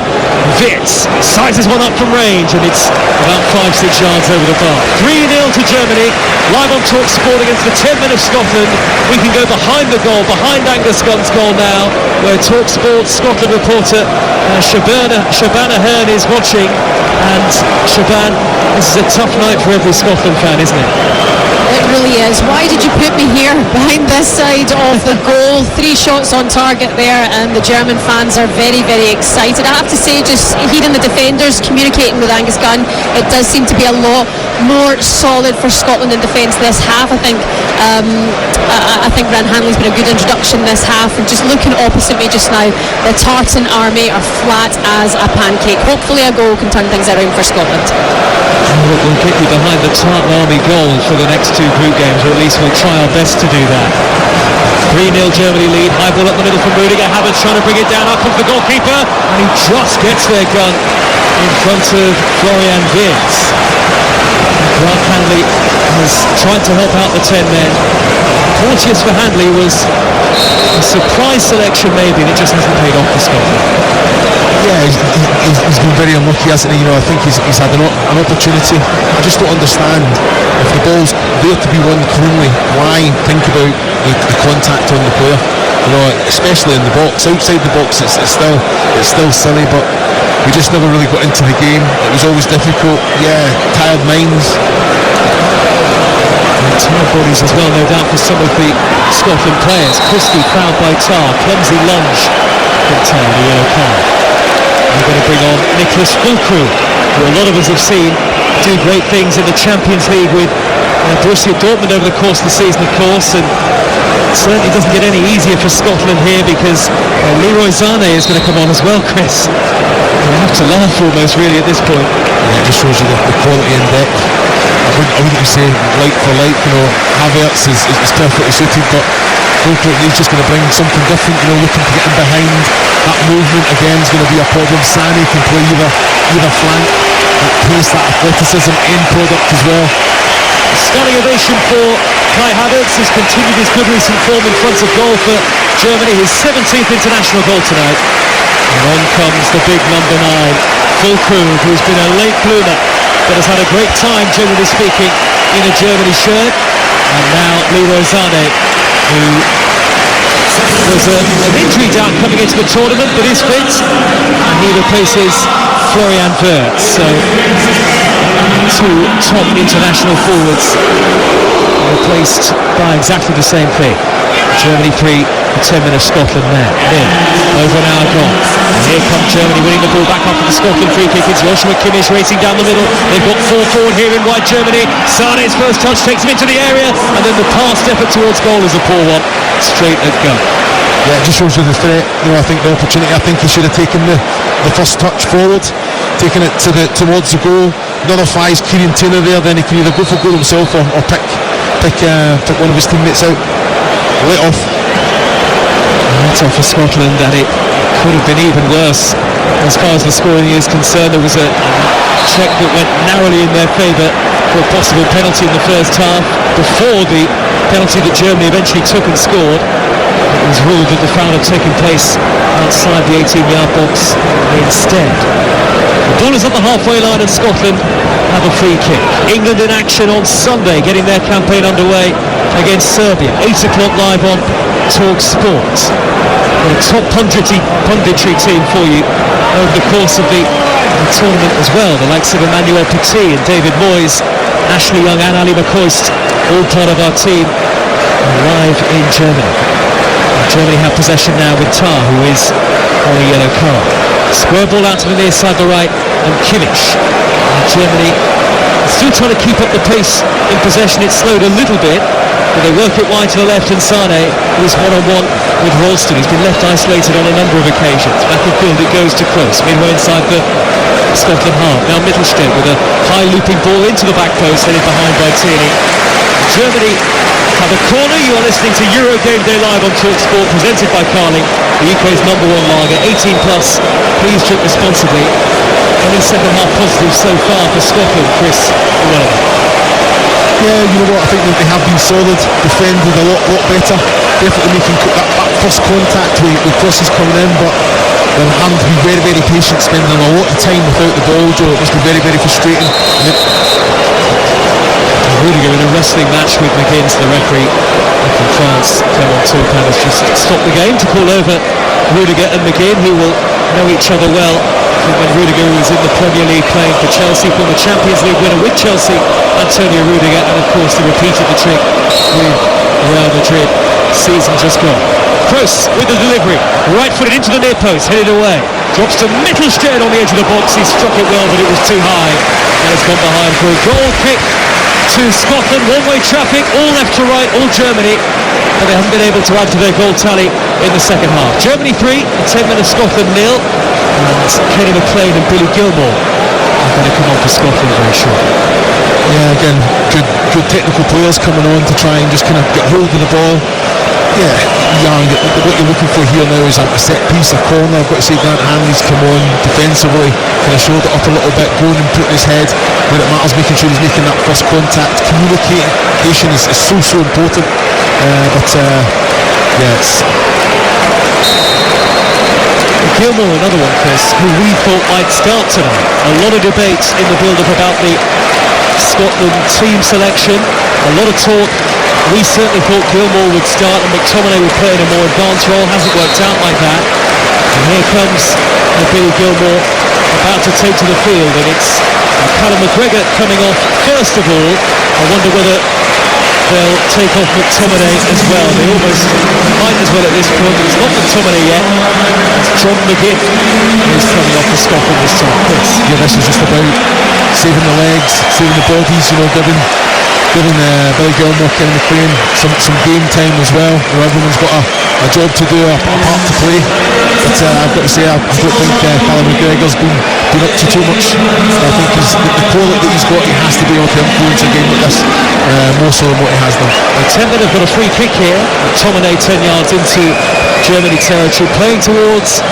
Wirtz. Sizes one up from range, and it's about 5-6 yards over the bar. 3-0 to Germany. Live on Talk Sport against the 10 men of Scotland. We can go behind the goal, behind Angus Gunn's goal now, where Talk Sport Scotland reporter Shabana Hearn is watching. And Shaban, this is a tough night for every Scotland fan, isn't it? It really is. Why did you put me here behind this side of the goal? 3 shots on target there, and the German fans are very, very excited. I have to say, just hearing the defenders communicating with Angus Gunn, it does seem to be a lot more solid for Scotland in defence this half. I think Ran Hanley's been a good introduction this half, and just looking opposite me just now, the Tartan Army are flat as a pancake. Hopefully a goal can turn things around for Scotland. We'll get you behind the Tartan Army goal for the next 2 group games, or at least we'll try our best to do that. 3-0 Germany lead. High ball up the middle from Rudiger. Havertz trying to bring it down. Out comes the goalkeeper, and he just gets there, Gunn, in front of Florian Wirtz. Grant Hanley has tried to help out the 10 men. Porteous for Hanley was a surprise selection maybe, and it just hasn't paid off for Scotland. Yeah, he's been very unlucky, hasn't he? You know, I think he's had an opportunity. I just don't understand, if the ball's there to be won cleanly, why think about the contact on the player? You know, especially in the box. Outside the box, it's still silly, but we just never really got into the game. It was always difficult. Yeah, tired minds. Tired bodies as well, no doubt, for some of the Scotland players. Christie fouled by Tar, clumsy lunge from Tar, the yellow card. We're going to bring on Nicholas Füllkrug, who a lot of us have seen do great things in the Champions League with Borussia Dortmund over the course of the season, of course, and it certainly doesn't get any easier for Scotland here, because Leroy Sané is going to come on as well, Chris. You have to laugh almost, really, at this point. Yeah, it just shows you the quality and depth. I wouldn't say like for like, you know, Havertz is perfectly suited, but Füllkrug, he's just going to bring something different, you know, looking to get in behind. That movement again is going to be a problem. Sané can play either flank, that pace, that athleticism, end product as well. Stunning ovation for Kai Havertz, who's continued his good recent form in front of goal for Germany, his 17th international goal tonight. And on comes the big number 9, Füllkrug, who's been a late bloomer, but has had a great time, generally speaking, in a Germany shirt. And now Leroy Sané, who was an injury down coming into the tournament, but is fit, and he replaces Florian Wirtz. So two top international forwards replaced by exactly the same thing. Germany 3, the 10 men of Scotland there. Over an hour gone. And here comes Germany winning the ball back after the Scotland free kick. It's Joshua Kimmich racing down the middle. They've got 4 forward here in wide Germany. Sané's first touch takes him into the area, and then the past effort towards goal is a poor one. Straight at Gunn. Yeah, it just shows you the threat. You know, I think the opportunity. I think he should have taken the first touch forward, taken it towards the goal. Another 5's Kieran Tierney there. Then he can either go for goal himself or pick one of his teammates out. Let off. That's off for Scotland, and it could have been even worse as far as the scoring is concerned. There was a check that went narrowly in their favour for a possible penalty in the first half before the penalty that Germany eventually took and scored. It was ruled that the foul had taken place outside the 18-yard box instead. The ball is at the halfway line, and Scotland have a free kick. England in action on Sunday, getting their campaign underway against Serbia. 8 o'clock live on Talk Sport. A top punditry team for you over the course of the tournament as well. The likes of Emmanuel Petit and David Moyes, Ashley Young and Ali McCoist, all part of our team live in Germany. Germany have possession now with Tar, who is on a yellow card. Square ball out to the near side, the right, and Kimmich. Germany still trying to keep up the pace in possession. It's slowed a little bit, but they work it wide to the left, and Sané is one-on-one with Ralston. He's been left isolated on a number of occasions. Back in field it goes to Kroos, midway inside the Scotland half. Now Mittelstadt with a high looping ball into the back post, headed behind by Tierney. Germany have a corner. You are listening to Euro Game Day live on Talk Sport, presented by Carling, the UK's #1 lager. 18 plus. Please drink responsibly. Only second half positive so far for Scotland, Chris. Yeah, you know what, I think that they have been solid, defended a lot better, definitely making that first contact with crosses coming in, but they're having to be very, very patient, spending a lot of time without the ball, Joe. It must be very, very frustrating. Rudiger in a wrestling match with McGinn, the referee from France, Clement Turpin, has just stopped the game to call over Rudiger and McGinn, who will know each other well from when Rudiger was in the Premier League playing for Chelsea, former Champions League winner with Chelsea, Antonio Rudiger, and of course he repeated the trick with Real Madrid season just gone. Kroos with the delivery, right footed into the near post, headed away, drops to Mittelstadt on the edge of the box. He struck it well, but it was too high, and it's gone behind for a goal kick to Scotland. One-way traffic, all left to right, all Germany, but they haven't been able to add to their goal tally in the second half. Germany 3, the 10 men of Scotland 0, and Kenny McLean and Billy Gilmore are going to come on for Scotland very shortly. Yeah, again, good technical players coming on to try and just kind of get hold of the ball. Young, what you're looking for here now is a set piece, a corner. I've got to say Grant Hanley's come on defensively, kind of showed it up a little bit, going and putting his head where it matters, making sure he's making that first contact. Communication is so important. It's Gilmour, another one, Chris, who we thought might start tonight. A lot of debate in the build-up about the Scotland team selection, a lot of talk. We certainly thought Gilmour would start and McTominay would play in a more advanced role. Hasn't worked out like that. And here comes Billy Gilmour about to take to the field, and it's Callum McGregor coming off first of all. I wonder whether they'll take off McTominay as well. They almost might as well at this point. It's not McTominay yet. It's John McGinn who's coming off for Scotland this time. Chris. Yeah, this is just about saving the legs, saving the bodies, giving Billy Gilmour, Kenny McLean some game time as well. Everyone's got a job to do, a part to play. But I've got to say, I don't think Callum McGregor's been up to too much. I think the quality that he's got, he has to be able to influence a game like this more so than what he has done. Attempted have got a free kick here. McTominay 10 yards into Germany territory, playing towards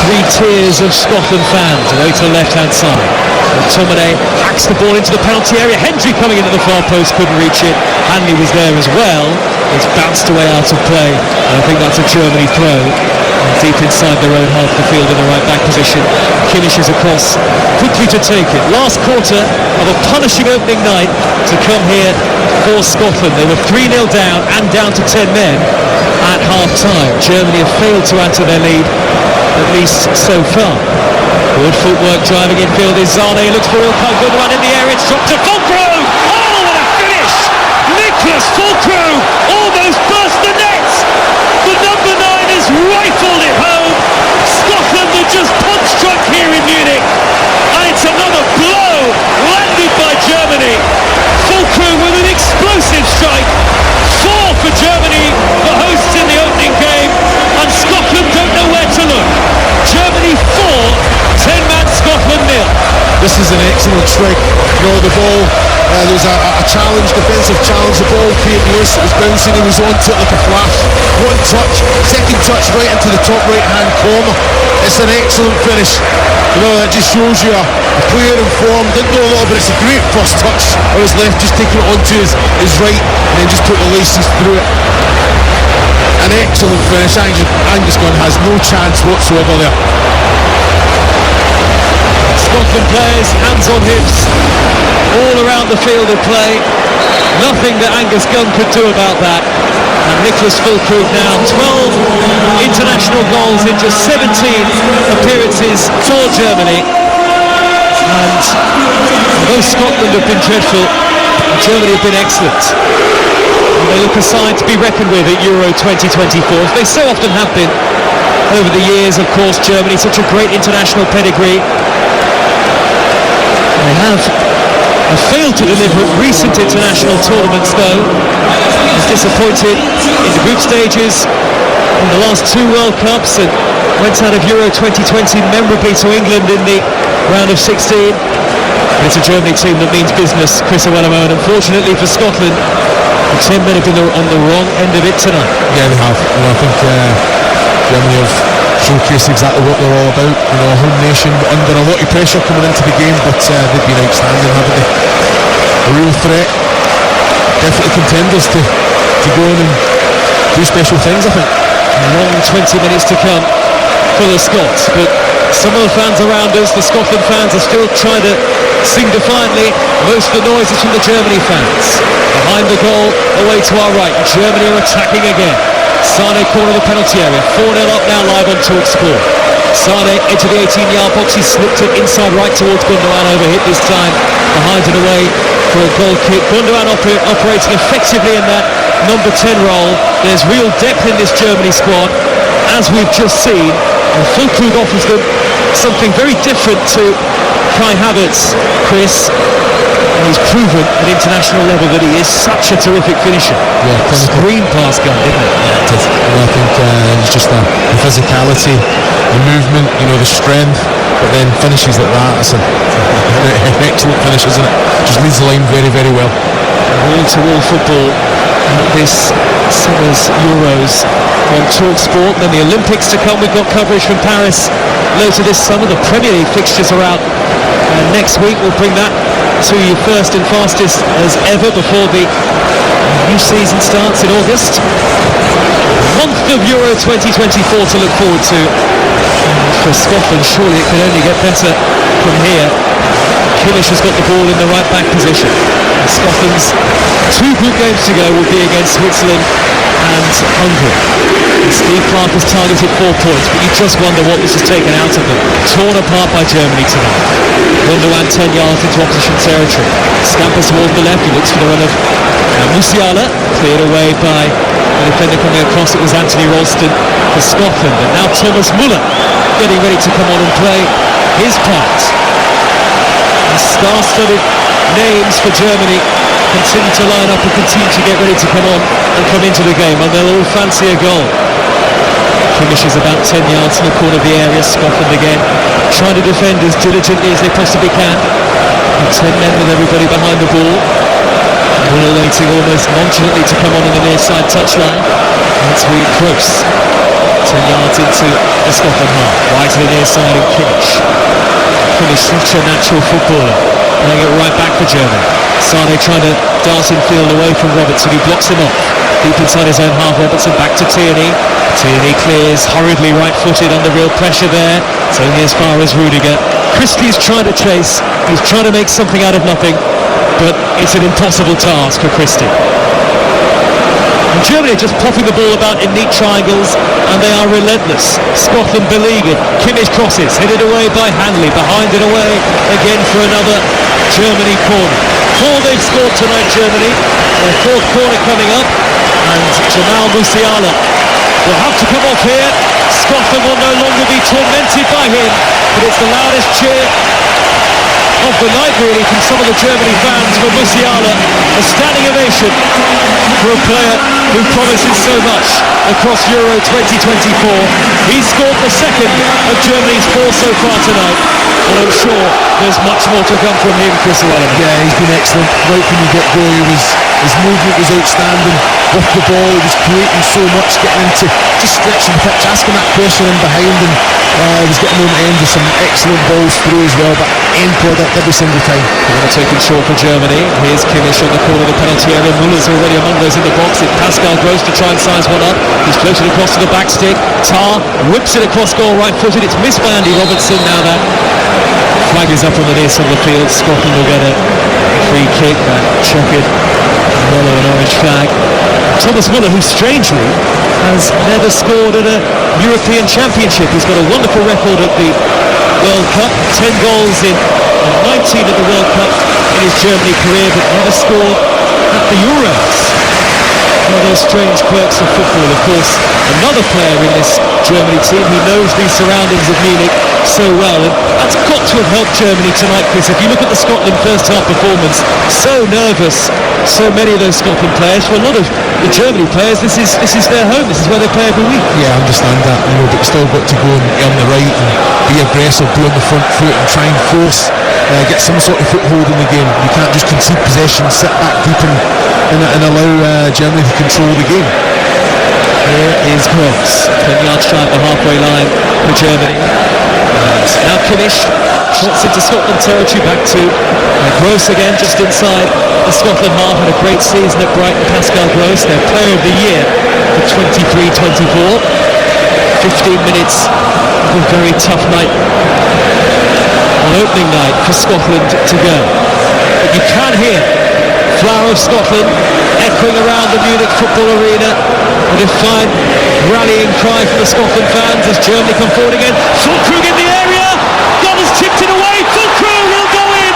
3 tiers of Scotland fans away to the left-hand side. McTominay hacks the ball into the penalty area. Hendry coming into the far post, couldn't reach it. Hanley was there as well. It's bounced away out of play, and I think that's a Germany throw. Deep inside their own half of the field in the right back position. Kimmich is across quickly to take it. Last quarter of a punishing opening night to come here for Scotland. They were 3-0 down and down to 10 men at half-time. Germany have failed to add to their lead, at least so far. Good footwork driving infield is Zane. Looks for Ilkay Gundogan in the air. It's dropped to Fulkrug. Oh, what a finish! Nicholas Fulkrug almost burst the net. The number 9 has rifled it home. Scotland are just punch drunk here in Munich, and it's another blow landed by Germany. Fulkrug with an explosive strike. 4 for Germany, the hosts in the opening game, and Scotland don't know where to look. Germany 4, 10-man Scotland 0. This is an excellent strike. The ball, there was a challenge, defensive challenge. The ball came loose, it was bouncing, he was onto it like a flash. One touch, second touch right into the top right-hand corner. It's an excellent finish. That just shows you a player in form. Didn't know a lot, but it's a great first touch. On his left, just taking it onto his right, and then just put the laces through it. An excellent finish. Angus Gunn has no chance whatsoever there. Scotland players, hands on hips, all around the field of play. Nothing that Angus Gunn could do about that. And Nicholas Fulkrug now 12 international goals in just 17 appearances for Germany. And although Scotland have been dreadful, Germany have been excellent. And they look a side to be reckoned with at Euro 2024, as they so often have been over the years. Of course, Germany, such a great international pedigree. They have failed to deliver at recent international tournaments, though. Was disappointed in the group stages in the last 2 World Cups and went out of Euro 2020 memorably to England in the round of 16. But it's a Germany team that means business, Chris Iwelumo, and unfortunately for Scotland, the 10 men have been on the wrong end of it tonight. Yeah, they have. I think Germany have showcased exactly what they're all about. A home nation under a lot of pressure coming into the game, but they've been outstanding, haven't they? A real threat. Definitely contenders to go in and do special things, I think. A long 20 minutes to come for the Scots, but some of the fans around us, the Scotland fans, are still trying to sing defiantly. Most of the noise is from the Germany fans. Behind the goal, away to our right, Germany are attacking again. Sane corner of the penalty area, 4-0 up now live on TalkSport. Sane into the 18-yard box, he slipped it inside right towards Gundogan, overhit this time, behind and away for a goal kick. Gundogan operating effectively in that number 10 role. There's real depth in this Germany squad, as we've just seen, and Fulkrug offers them something very different to Kai Havertz, Chris. And he's proven at international level that he is such a terrific finisher. Yeah, screen pass guy, didn't it? Yeah, it did. I think it's just the physicality, the movement, the strength, but then finishes like that. It's an excellent finish, isn't it? Just leads the line very, very well. Wall-to-wall football this summer's Euros on TalkSport. Then the Olympics to come. We've got coverage from Paris later this summer. The Premier League fixtures are out next week. We'll bring that to you first and fastest as ever before the new season starts in August. Month of Euro 2024 to look forward to for Scotland. Surely it can only get better from here. Kimmich has got the ball in the right back position. And Scotland's 2 group games to go will be against Switzerland and Hungary. And Steve Clarke has targeted 4 points, but you just wonder what this has taken out of them. Torn apart by Germany tonight. Gundogan 10 yards into opposition territory. Scampers towards the left. He looks for the run of Musiala. Cleared away by the defender coming across. It was Anthony Ralston for Scotland. And now Thomas Müller getting ready to come on and play his part. Star-studded names for Germany continue to line up and continue to get ready to come on and come into the game, and they'll all fancy a goal. Finishes about 10 yards from the corner of the area. Scotland again trying to defend as diligently as they possibly can. And 10 men with everybody behind the ball. Müller waiting almost nonchalantly to come on in the near side touchline. That's Reed Kroos. 10 yards into the Scotland half. Right to the near side and Kimmich. Kimmich such a natural footballer, playing it right back for Germany. Sane trying to dart in field away from Robertson, who blocks him off. Deep inside his own half, Robertson back to Tierney. Tierney clears hurriedly right-footed under real pressure there. It's only as far as Rudiger. Christie's trying to chase. He's trying to make something out of nothing, but it's an impossible task for Christie. And Germany are just popping the ball about in neat triangles, and they are relentless. Scotland beleaguered. Kimmich crosses, headed away by Hanley, behind and away again for another Germany corner. 4 they've scored tonight, Germany. Their 4th corner coming up, and Jamal Musiala will have to come off here. Scotland will no longer be tormented by him, but it's the loudest cheer of the night really from some of the Germany fans for Musiala. A standing ovation for a player who promises so much across Euro 2024. He scored the 2nd of Germany's 4 so far tonight, and I'm sure there's much more to come from him, Chris O'Sullivan. Yeah, he's been excellent right from the get-go. His movement was outstanding off the ball. He was creating so much, getting into just stretching the pitch, asking that question in behind, and he was getting on the end with some excellent balls through as well, but end product every single time. They're going to take it short for Germany. Here's Kimmich on the corner of the penalty area. Muller's already among those in the box. It's Pascal Gross to try and size one up. He's floated across to the back stick. Tar whips it across goal right-footed. It's missed by Andy Robertson. Now that flag is up on the near side of the field. Scotland will get a free kick. That checkered yellow and orange flag. Thomas Müller, who strangely has never scored at a European Championship. He's got a wonderful record at the World Cup, 10 goals in 19 at the World Cup in his Germany career, but never scored at the Euros. One of those strange quirks of football. Of course, another player in this Germany team who knows the surroundings of Munich so well, and that's got to have helped Germany tonight, Chris. If you look at the Scotland first half performance, so nervous, so many of those Scotland players. For a lot of the Germany players, this is their home. This is where they play every week. Yeah, I understand that, but you still got to go and get on the right and be aggressive, be on the front foot and try and force, get some sort of foothold in the game. You can't just concede possession, sit back deep and allow Germany to control the game. Here is Gross, 10 yards shy of the halfway line for Germany. And now Kimmich shots into Scotland territory, back to Gross again, just inside the Scotland half. Had a great season at Brighton, Pascal Gross, their player of the year for 23-24. 15 minutes of a very tough night on opening night for Scotland to go. But you can hear Flower of Scotland echoing around the Munich football arena. A defiant rallying cry from the Scotland fans as Germany come forward again. Füllkrug in the area. Gunners tipped it away. Füllkrug will go in.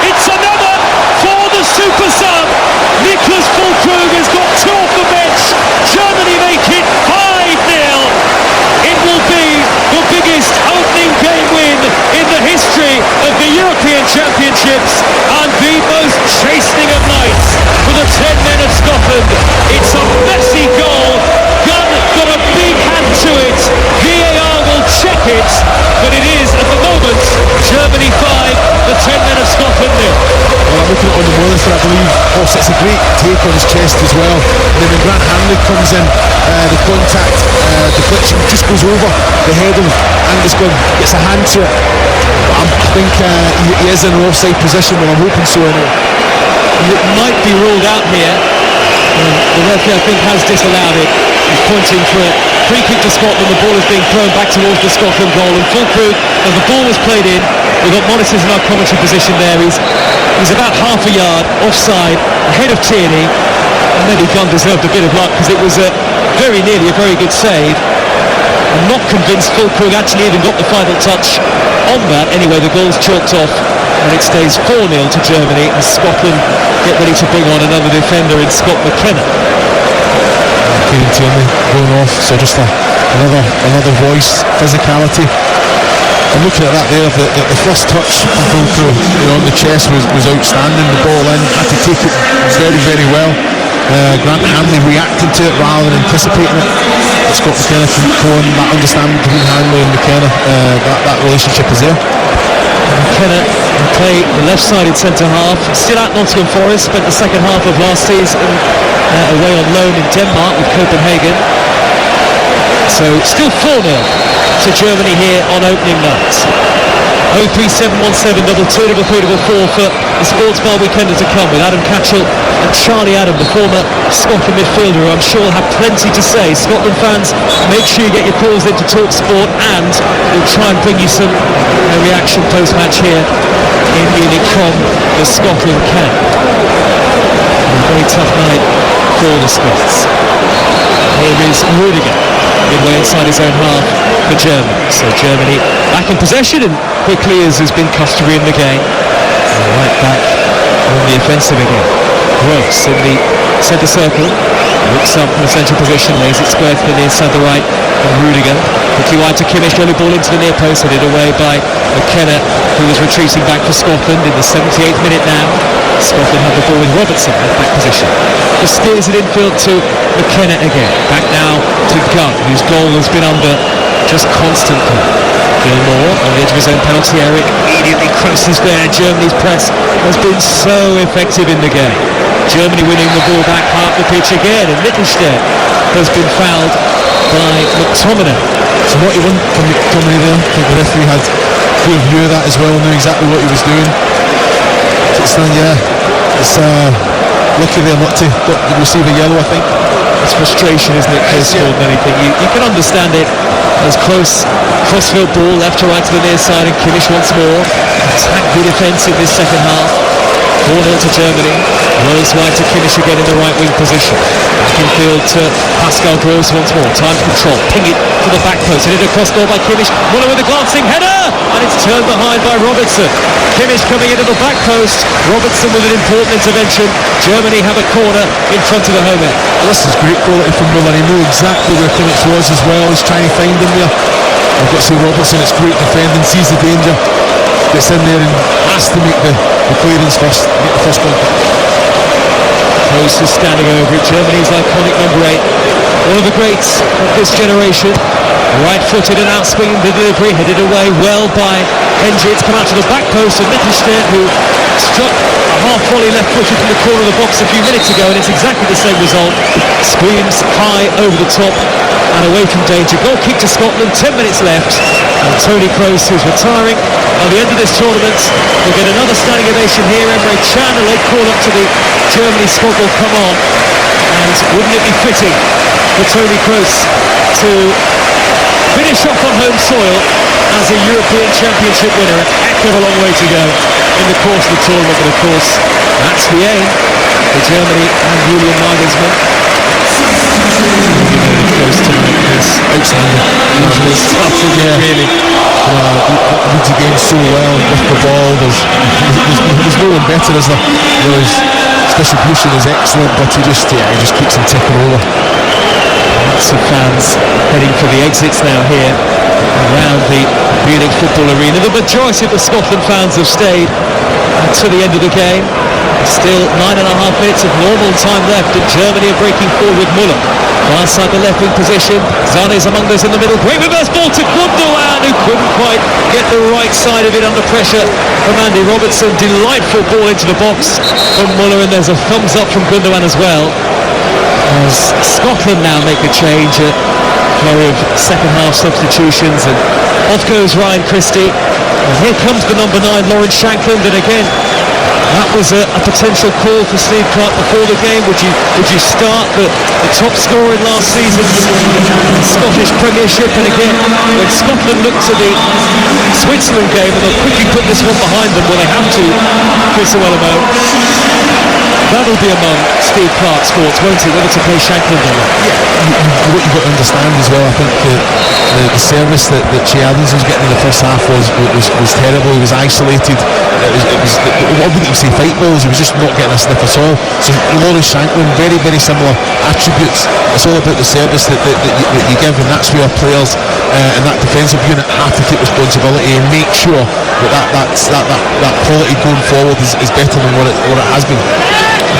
It's another for the super sub. Niklas Füllkrug has got 2 off the bench. Germany make it 5-0. It will be the biggest opening game win in the history of the European Championships and the most chastening of nights for the 10 men of Scotland. It's a messy goal. Gunn got a big hand to it. VAR will check it, on his chest as well. And then when Grant Hanley comes in, the contact deflection just goes over the head of Angus Gunn, gets a hand to it. But I think he is in an offside position, and I'm hoping so anyway. It might be ruled out here. The referee, I think, has disallowed it. He's pointing for a free kick to Scotland. The ball is being thrown back towards the Scotland goal, and Fulkrug, as the ball was played in, we've got monitors in our commentary position there. He's about half a yard offside, ahead of Tierney, and maybe Gunn deserved a bit of luck because it was very nearly a very good save. I'm not convinced Fulkrug actually even got the final touch on that. Anyway, the goal's chalked off, and it stays 4-0 to Germany, and Scotland get ready to bring on another defender in Scott McKenna. Kieran Tierney going off, so just another voice, physicality. I'm looking at that there, the first touch from Fulkrug, on the chest was outstanding. The ball in, had to take it very, very well. Grant Hanley reacted to it rather than anticipating it. Scott McKenna can go on, that understanding between Hanley and McKenna, that relationship is there. McKenna will play the left-sided centre-half, still at Nottingham Forest, spent the second half of last season away on loan in Denmark with Copenhagen. So still 4-0 to Germany here on opening night. 03717 23344 for the Sports Bar Weekender to come, with Adam Catchell and Charlie Adam, the former Scotland midfielder, who I'm sure will have plenty to say. Scotland fans, make sure you get your calls into Talk Sport, and we'll try and bring you some reaction post-match here in Munich from the Scotland camp. A very tough night for the Scots. Here is Rudiger, midway inside his own half for Germany. So Germany back in possession, and quickly, as has been customary in the game, right back on the offensive again. Gross in the centre circle, looks up from the central position, lays it square to the near side, the right, and Rudiger quickly wide to Kimmich, early ball into the near post, headed away by McKenna, who was retreating back for Scotland in the 78th minute now. Scotland have the ball with Robertson in back position. Just steers it infield to McKenna again. Back now to Gunn, whose goal has been under just constantly. Gilmour on the edge of his own penalty area, immediately crosses there. Germany's press has been so effective in the game. Germany winning the ball back half the pitch again, and Mittelstadt has been fouled by McTominay. So what he won from McTominay there, I think the referee had a clear view of that as well, knew exactly what he was doing. It's lucky there not to receive a yellow, I think. It's frustration, isn't it, close more than anything. You can understand it. As close crossfield ball left to right to the near side, and Kimmich once more. Attack good defence in this second half. 4-0 to Germany. Rose wide to Kimmich again in the right wing position. Back in field to Pascal Gross once more. Time control. Ping it to the back post. Headed across goal by Kimmich. Muller with a glancing header, and it's turned behind by Robertson. Kimmich coming into the back post. Robertson with an important intervention. Germany have a corner in front of the home end. Well, this is great quality from Muller. He knew exactly where Kimmich was as well. He's trying to find him there. I've got to say Robertson, it's great defending, sees the danger, gets in there and has to make the clearance first, get the first contact. Gross is standing over it. Germany's iconic number 8. One of the greats of this generation. Right-footed and out-swinging the delivery, headed away well by Henry. It's come out to the back post of Mittelstadt, who struck a half volley left-footed from the corner of the box a few minutes ago, and it's exactly the same result. Screams high over the top and away from danger. Goal kick to Scotland, 10 minutes left, and Tony Kroos, who's retiring at the end of this tournament, will get another standing ovation here. Emre Can, a late call up to the Germany squad will come on, and wouldn't it be fitting for Tony Kroos to finish off on home soil as a European Championship winner? A heck of a long way to go in the course of the tournament, but of course that's the aim for Germany and Julian Nagelsmann. Goes to this outstanding. Really. Reads the game so well with the ball. There's no one better, is there? His distribution is excellent, but he just keeps him ticking over. Lots of fans heading for the exits now here around the Munich football arena. The majority of the Scotland fans have stayed to the end of the game. Still 9.5 minutes of normal time left, and Germany are breaking forward with Müller. Far side the left wing position. Sané's among those in the middle. Great reverse ball to Gundogan, who couldn't quite get the right side of it under pressure from Andy Robertson. Delightful ball into the box from Müller, and there's a thumbs up from Gundogan as well. As Scotland now make a change, a flurry of second half substitutions, and off goes Ryan Christie. And here comes the number 9, Lawrence Shankland, and again, that was a potential call for Steve Clarke before the game. Would you start the top scorer in last season's Scottish Premiership? And again, when Scotland looked to the Switzerland game, and they'll quickly put this one behind them, well, they have to, Chris Iwelumo. That'll be among Steve Clarke's thoughts, won't it, whether to play Shankland or not? What you've got to understand as well, I think the service that Chiadins was getting in the first half was terrible. He was isolated. I wouldn't even say fight balls, he was just not getting a sniff at all. So Lawrence Shankland, very, very similar attributes. It's all about the service that you give, and that's where players and that defensive unit have to take responsibility and make sure that quality going forward is better than what it has been.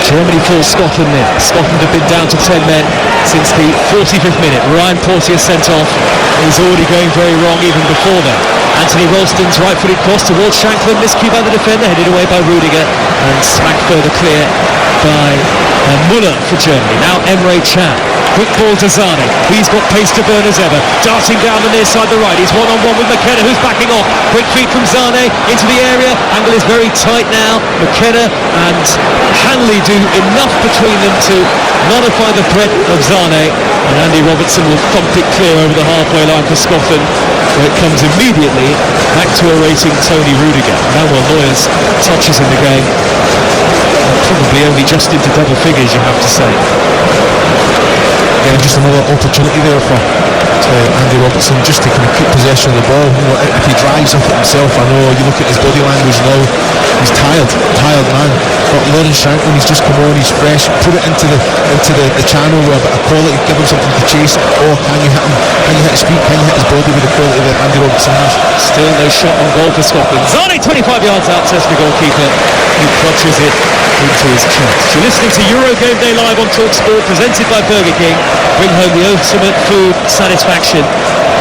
Germany falls Scotland in. Scotland have been down to 10 men since the 45th minute. Ryan Portier sent off. It was already going very wrong even before that. Anthony Ralston's right-footed cross towards Shankland, miscued by the defender, headed away by Rudiger, and smacked further clear by Müller for Germany. Now Emre Can. Quick ball to Sané. He's got pace to burn as ever. Darting down the near side, the right. He's one-on-one with McKenna, who's backing off. Quick feed from Sané into the area. Angle is very tight now. McKenna and Hanley do enough between them to nullify the threat of Sané. And Andy Robertson will thump it clear over the halfway line for Scotland, where it comes immediately back to awaiting Tony Rudiger. No more Neuer's touches in the game. Probably only just into double figures, you have to say. Again, just another opportunity there for Andy Robertson just to kind of keep possession of the ball. You know, if he drives up it himself, I know you look at his body language now, he's tired man. But Lawrence Shankland, he's just come on, he's fresh. Put it into the channel with a bit of quality, give him something to chase. Or can you hit him? Can you hit his feet? Can you hit his body with the quality that Andy Robertson has? Still no shot on goal for Scotland. Sané 25 yards out, says the goalkeeper, who clutches it into his chest. You're listening to Euro Game Day live on TalkSport, presented by Burger King. Bring home the ultimate food satisfaction.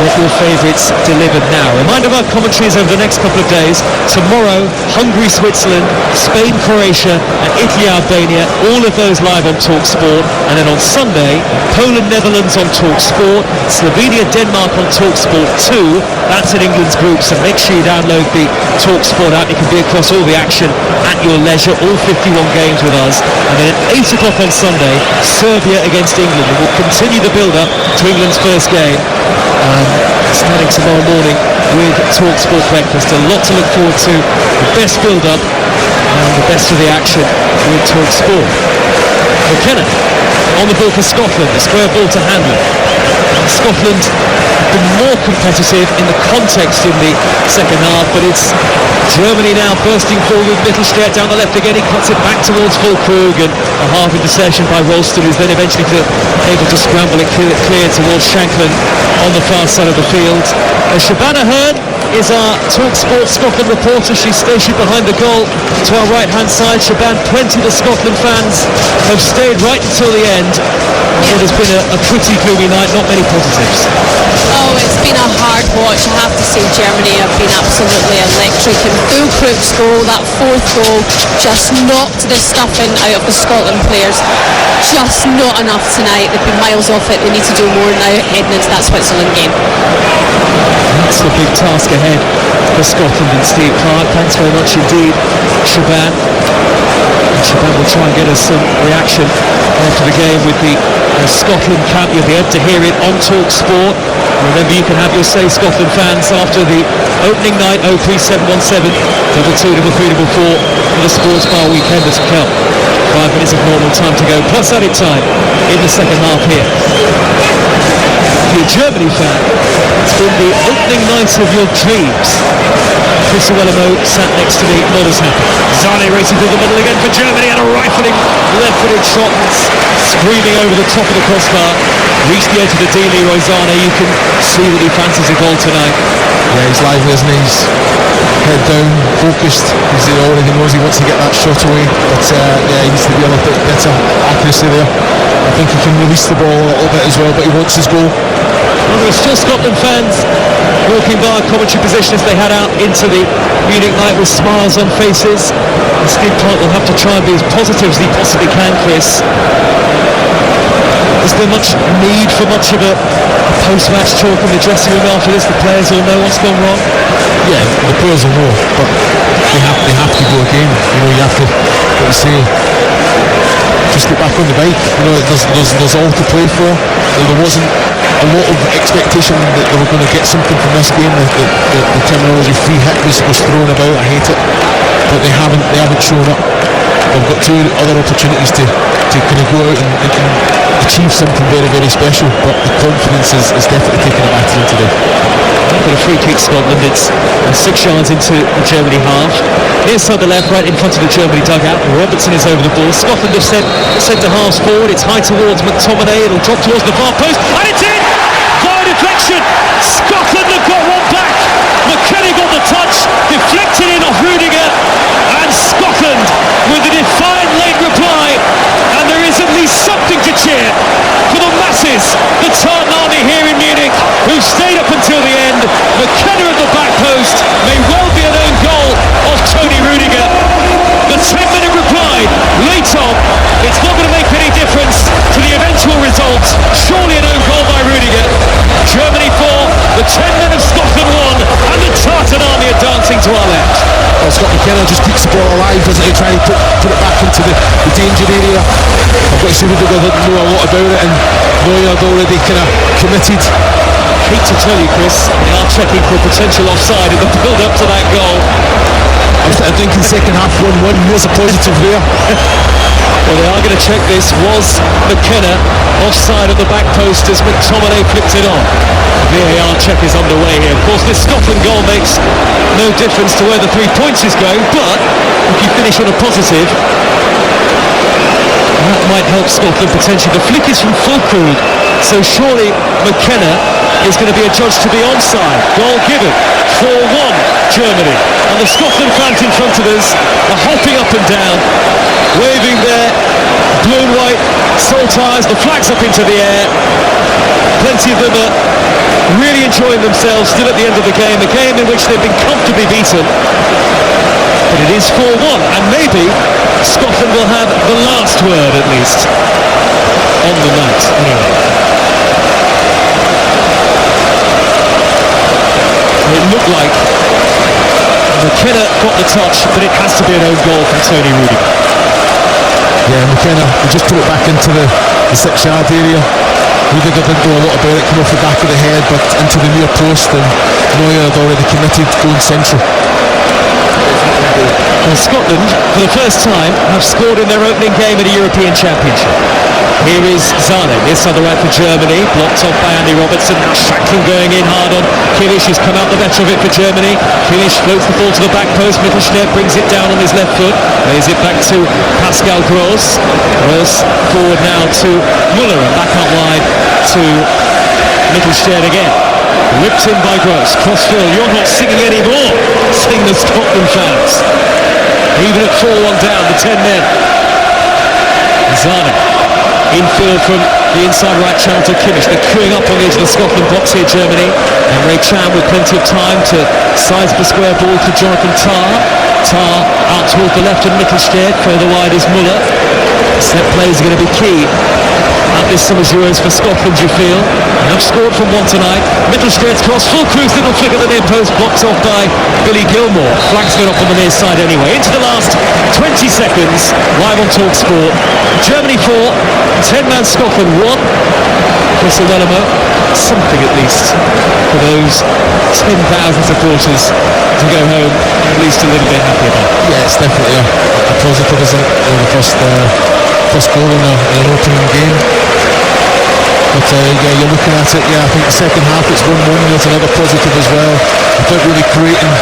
Get your favourites delivered now. Reminder of our commentaries over the next couple of days. Tomorrow, Hungary, Switzerland, Spain, Croatia, and Italy, Albania. All of those live on TalkSport. And then on Sunday, Poland, Netherlands on TalkSport, Slovenia, Denmark on TalkSport 2. That's in England's group, so make sure you download the TalkSport app. You can be across all the action at your leisure, all 51 games with us. And then at 8 o'clock on Sunday, Serbia against England. And we'll continue the build-up to England's first game. Starting tomorrow morning with TalkSport Breakfast. A lot to look forward to. The best build-up and the best of the action with TalkSport. McKenna on the ball for Scotland. A square ball to Hanley. Scotland have been more competitive in the context in the second half, but it's Germany now bursting forward with Mittelstadt down the left again. He cuts it back towards Füllkrug, and a half interception by Ralston, who's then eventually able to scramble it clear towards Shankland on the far side of the field. Shabana Hearn is our TalkSport Scotland reporter. She's stationed behind the goal to our right-hand side. Shaban, plenty of the Scotland fans have stayed right until the end. It has been a pretty gloomy night, not many positives. Oh, it's been a hard watch. I have to say Germany have been absolutely electric, and Füllkrug's goal, that fourth goal, just knocked the stuffing out of the Scotland players. Just not enough tonight. They've been miles off it. They need to do more now heading into that Switzerland game. That's the big task ahead for Scotland and Steve Clarke. Thanks very much indeed, Shaban. And Shaban will try and get us some reaction after the game with the Scotland camp. You'll be able to hear it on TalkSport. Remember, you can have your say Scotland fans after the opening night 03717 222 4 for the Sports Bar weekend to come. 5 minutes of normal time to go, plus added time in the second half here. If you're a Germany fan, it's been the opening night of your dreams. Chris Iwelumo sat next to me, not as happy. Sané racing through the middle again for Germany, and a rifling left-footed shot screaming over the top of the crossbar. reached the edge of the D, Leroy Zane. You can see that he fancies a goal tonight. Yeah, he's lively, isn't he? He's head down, focused. He already knows he wants to get that shot away. But yeah, he needs to be a little bit better accuracy there. I think he can release the ball a little bit as well, but he wants his goal. Well, there are still Scotland fans walking by our commentary position as they head out into the Munich night with smiles on faces. And Steve Clarke will have to try and be as positive as he possibly can, Chris. Is there much need for much of a post-match talk in the dressing room after this? The players all know what's gone wrong? Yeah, the players will know, but they have to go again. You know, you have to, what you say, just get back on the bike. You know, there's all to play for. There wasn't a lot of expectation that they were going to get something from this game. The terminology free hit was thrown about. I hate it, but they haven't shown up. They've got two other opportunities to kind of go out and achieve something very, very special, but the confidence is definitely taking a battering today. Got a free kick, Scotland. It's 6 yards into the Germany half. Inside the left, right in front of the Germany dugout. Robertson is over the ball. Scotland have sent centre halves forward. It's high towards McTominay. It'll drop towards the far post, and it's in! By deflection! Scotland have got one back. McKenna got the touch, deflected in off Rudiger, and Scotland with a defiant late reply. And there is at least something to cheer for the masses, the Tartan army here in Munich, who stayed up until the end. McKenna at the back post may well be an own goal of Tony Rudiger. The 10-minute reply late on. It's not going to make any difference to the eventual result. Surely an own goal by Rudiger. Germany 4, the 10 men of Scotland 1, and the Tartan army are dancing to our left. Well, Scott McKenna just keeps the ball alive, doesn't he? Trying to put it back into the danger area. I've got to say Rudiger didn't know a lot about it, and Neuer had already kind of committed. Hate to tell you, Chris, they are checking for a potential offside in the build-up to that goal. I'm thinking second half 1-1. Here's a positive there. Well, they are going to check this. Was McKenna offside at the back post as McTominay flipped it on? VAR check is underway here. Of course, this Scotland goal makes no difference to where the 3 points is going, but if you finish on a positive, that might help Scotland potentially. The flick is from Fulkrug, so surely McKenna is going to be adjudged to be onside. Goal given. 4-1 Germany. And the Scotland fans in front of us are hopping up and down, waving their blue and white soul ties, the flags up into the air. Plenty of them are really enjoying themselves still at the end of the game, a game in which they've been comfortably beaten. But it is 4-1, and maybe Scotland will have the last word at least on the night. Anyway. It looked like McKenna got the touch, but it has to be an own goal from Tony Rudiger. Yeah, McKenna, he just put it back into the 6-yard area. Rudiger didn't do a lot about it, came off the back of the head, but into the near post, and Neuer had already committed going central. Well, Scotland, for the first time, have scored in their opening game at a European Championship. Here is Zane, inside the right for Germany, blocked off by Andy Robertson. Now Shackland going in hard on Kimmich, who's come out the better of it for Germany. Kimmich floats the ball to the back post. Mittelschner brings it down on his left foot, lays it back to Pascal Gross. Gross forward now to Müller, and back out wide to Mittelschner again. Whipped in by Gross. Crossfield, you're not singing anymore, sing the Scotland fans. Even at 4-1 down, the 10 men. Zane. Infield from the inside right channel to Kimmich. They're queuing up on the edge of the Scotland box here, Germany. And Ray Chan with plenty of time to size the square ball to Jonathan Tah. Tah out towards the left and Mittelschner. Further wide is Müller. Set plays are going to be key at this summer's Euros for Scotland, you feel. They have scored from one tonight. Mittelschner's cross, Fulkrug's little flick at the near post, blocked off by Billy Gilmore. Flags going up on the near side anyway. Into the last 20 seconds, live on TalkSport. Germany 4, 10-man Scotland 1. Chris Lelamo, something at least for those 10,000 supporters to go home at least a little bit happy about. Yeah, it's definitely a positive, isn't it? The first goal in an opening game. But yeah, you're looking at it. Yeah, I think the second half it's 1-1. There's another positive as well. Without really creating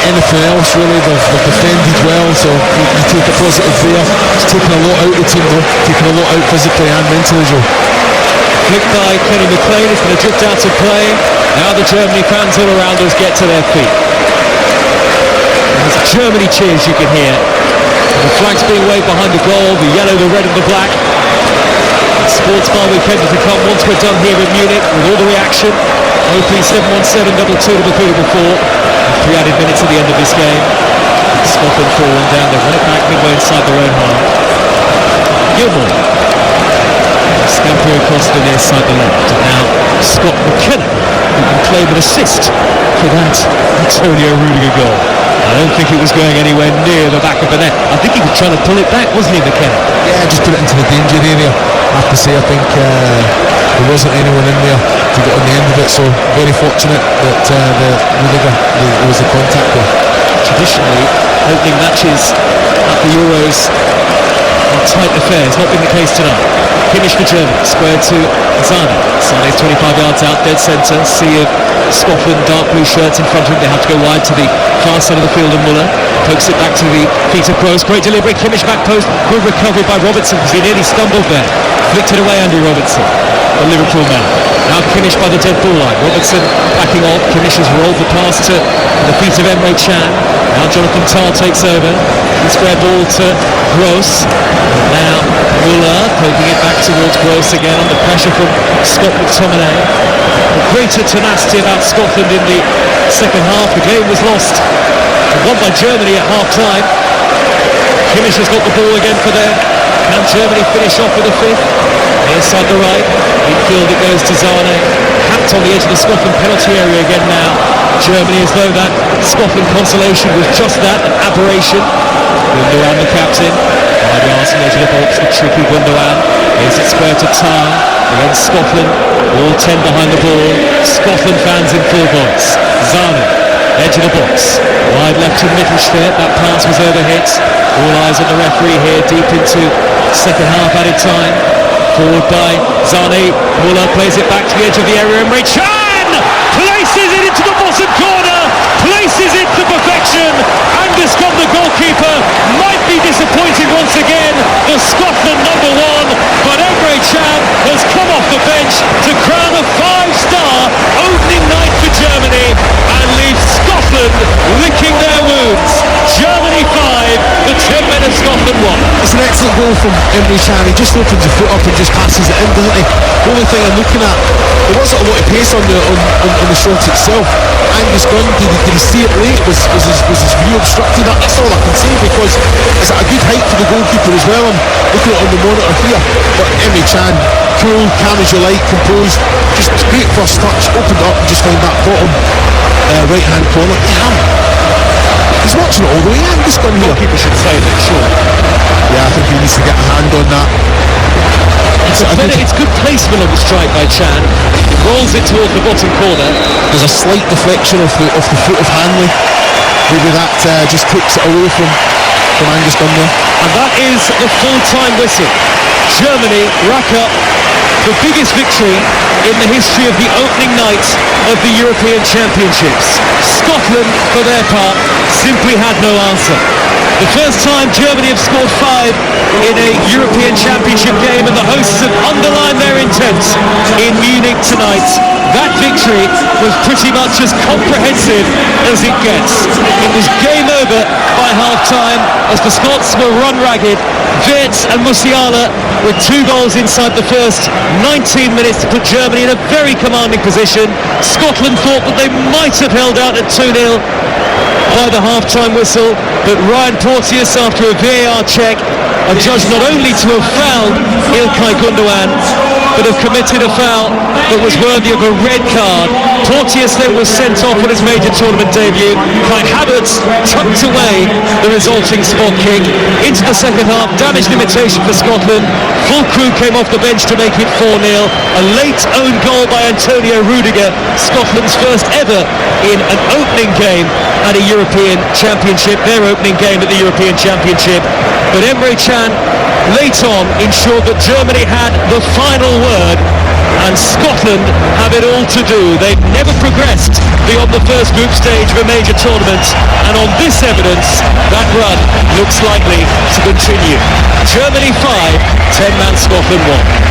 anything else really. They've defended well, so you take a positive there. It's taken a lot out of the team though, taken a lot out physically and mentally, Joe. Flicked by Kenny McLean, it's going to drift out of play. Now the Germany fans all around us get to their feet. There's Germany cheers you can hear. The flags being waved behind the goal, the yellow, the red and the black. Sports bar weekend to come once we're done here in Munich with all the reaction. Opening 7-1-7-2-2 to the beatable 4. 3 added minutes at the end of this game. Scotland 4-1 down, they run it back midway inside their own half. Gilmore. Scampering across the near side the left. And now Scott McKenna, who can claim an assist for that Antonio Rudiger goal. I don't think it was going anywhere near the back of the net. I think he was trying to pull it back, wasn't he, McKenna? Yeah, just put it into the danger area. I have to say, I think there wasn't anyone in there to get on the end of it, so very fortunate that the Rudiger was the contact there. Traditionally, opening matches at the Euros are tight affairs. Not been the case tonight. Kimmich for Germany, squared to Zane. Zane's 25 yards out, dead centre. Sea of Scotland, dark blue shirts in front of him. They have to go wide to the far side of the field, and Muller pokes it back to the feet of Gross. Great delivery, Kimmich back post. Good recovery by Robertson because he nearly stumbled there. Flicked it away, Andy Robertson, the Liverpool man. Now Kimmich by the dead ball line. Robertson backing off. Kimmich has rolled the pass to the feet of Emre Can. Now Jonathan Tah takes over. The square ball to Gross. Now Muller poking it back towards Gross again under pressure from Scott McTominay. Greater tenacity about Scotland in the second half. The game was lost and won by Germany at half time. Kimmich has got the ball again for them. Can Germany finish off with a fifth? Inside the right, midfield it goes to Zane. Hacked on the edge of the Scotland penalty area again now. Germany, as though that Scotland consolation was just that, an aberration. Gundogan the captain. 5 yards from the edge of the box, a tricky Gundogan. Here's it square to Tah against Scotland. All 10 behind the ball. Scotland fans in full voice. Zane, edge of the box. Wide left to Mittelstadt. That pass was overhit. All eyes on the referee here, deep into second half added time. Forward by Zane. Muller plays it back to the edge of the area. Emre Can places it into the bottom corner. Places it to perfection. Andersson, the goalkeeper, might be disappointed once again. The Scotland number 1, but Emre Can has come off the bench to crown a 5-star opening night for Germany and leave Scotland licking their wounds. Germany 5, the 10 men of Scotland 1. It's an excellent goal from Emre Can. He just opens the foot up and just passes it in, doesn't he? The only thing I'm looking at, there wasn't a lot of pace on the shot itself. Angus Gunn, did he see it late? Was his view obstructed? That's all I can say, because it's at a good height for the goalkeeper as well. I'm looking at it on the monitor here. But Emre Can, cool, calm as you like, composed, just great first touch, opened up and just found that bottom right hand corner. Damn! He's watching it all the way. Angus Gunn here. Goalkeeper should say that, sure. Yeah, I think he needs to get a hand on that. It's good placement on the strike by Can. Rolls it towards the bottom corner. There's a slight deflection of the foot of Hanley. Maybe that just takes it away from Angus Gunn there. And that is the full-time whistle. Germany rack up the biggest victory in the history of the opening night of the European Championships. Scotland, for their part, simply had no answer. The first time Germany have scored 5 in a European Championship game, and the hosts have underlined their intent in Munich tonight. That victory was pretty much as comprehensive as it gets. It was game over by half-time as the Scots were run ragged. Wirtz and Musiala with 2 goals inside the first 19 minutes to put Germany in a very commanding position. Scotland thought that they might have held out at 2-0 by the half-time whistle, but Ryan Porteous, after a VAR check, adjudged not only to have fouled Ilkay Gundogan, but have committed a foul that was worthy of a red card. Porteous then was sent off on his major tournament debut. Kai Havertz tucked away the resulting spot kick into the second half. Damage limitation for Scotland. Full crew came off the bench to make it 4-0. A late own goal by Antonio Rudiger, Scotland's first ever in an opening game at a European Championship, their opening game at the European Championship. But Emre Can late on ensured that Germany had the final word, and Scotland have it all to do. They've never progressed beyond the first group stage of a major tournament, and on this evidence, that run looks likely to continue. Germany 5, 10-man Scotland 1.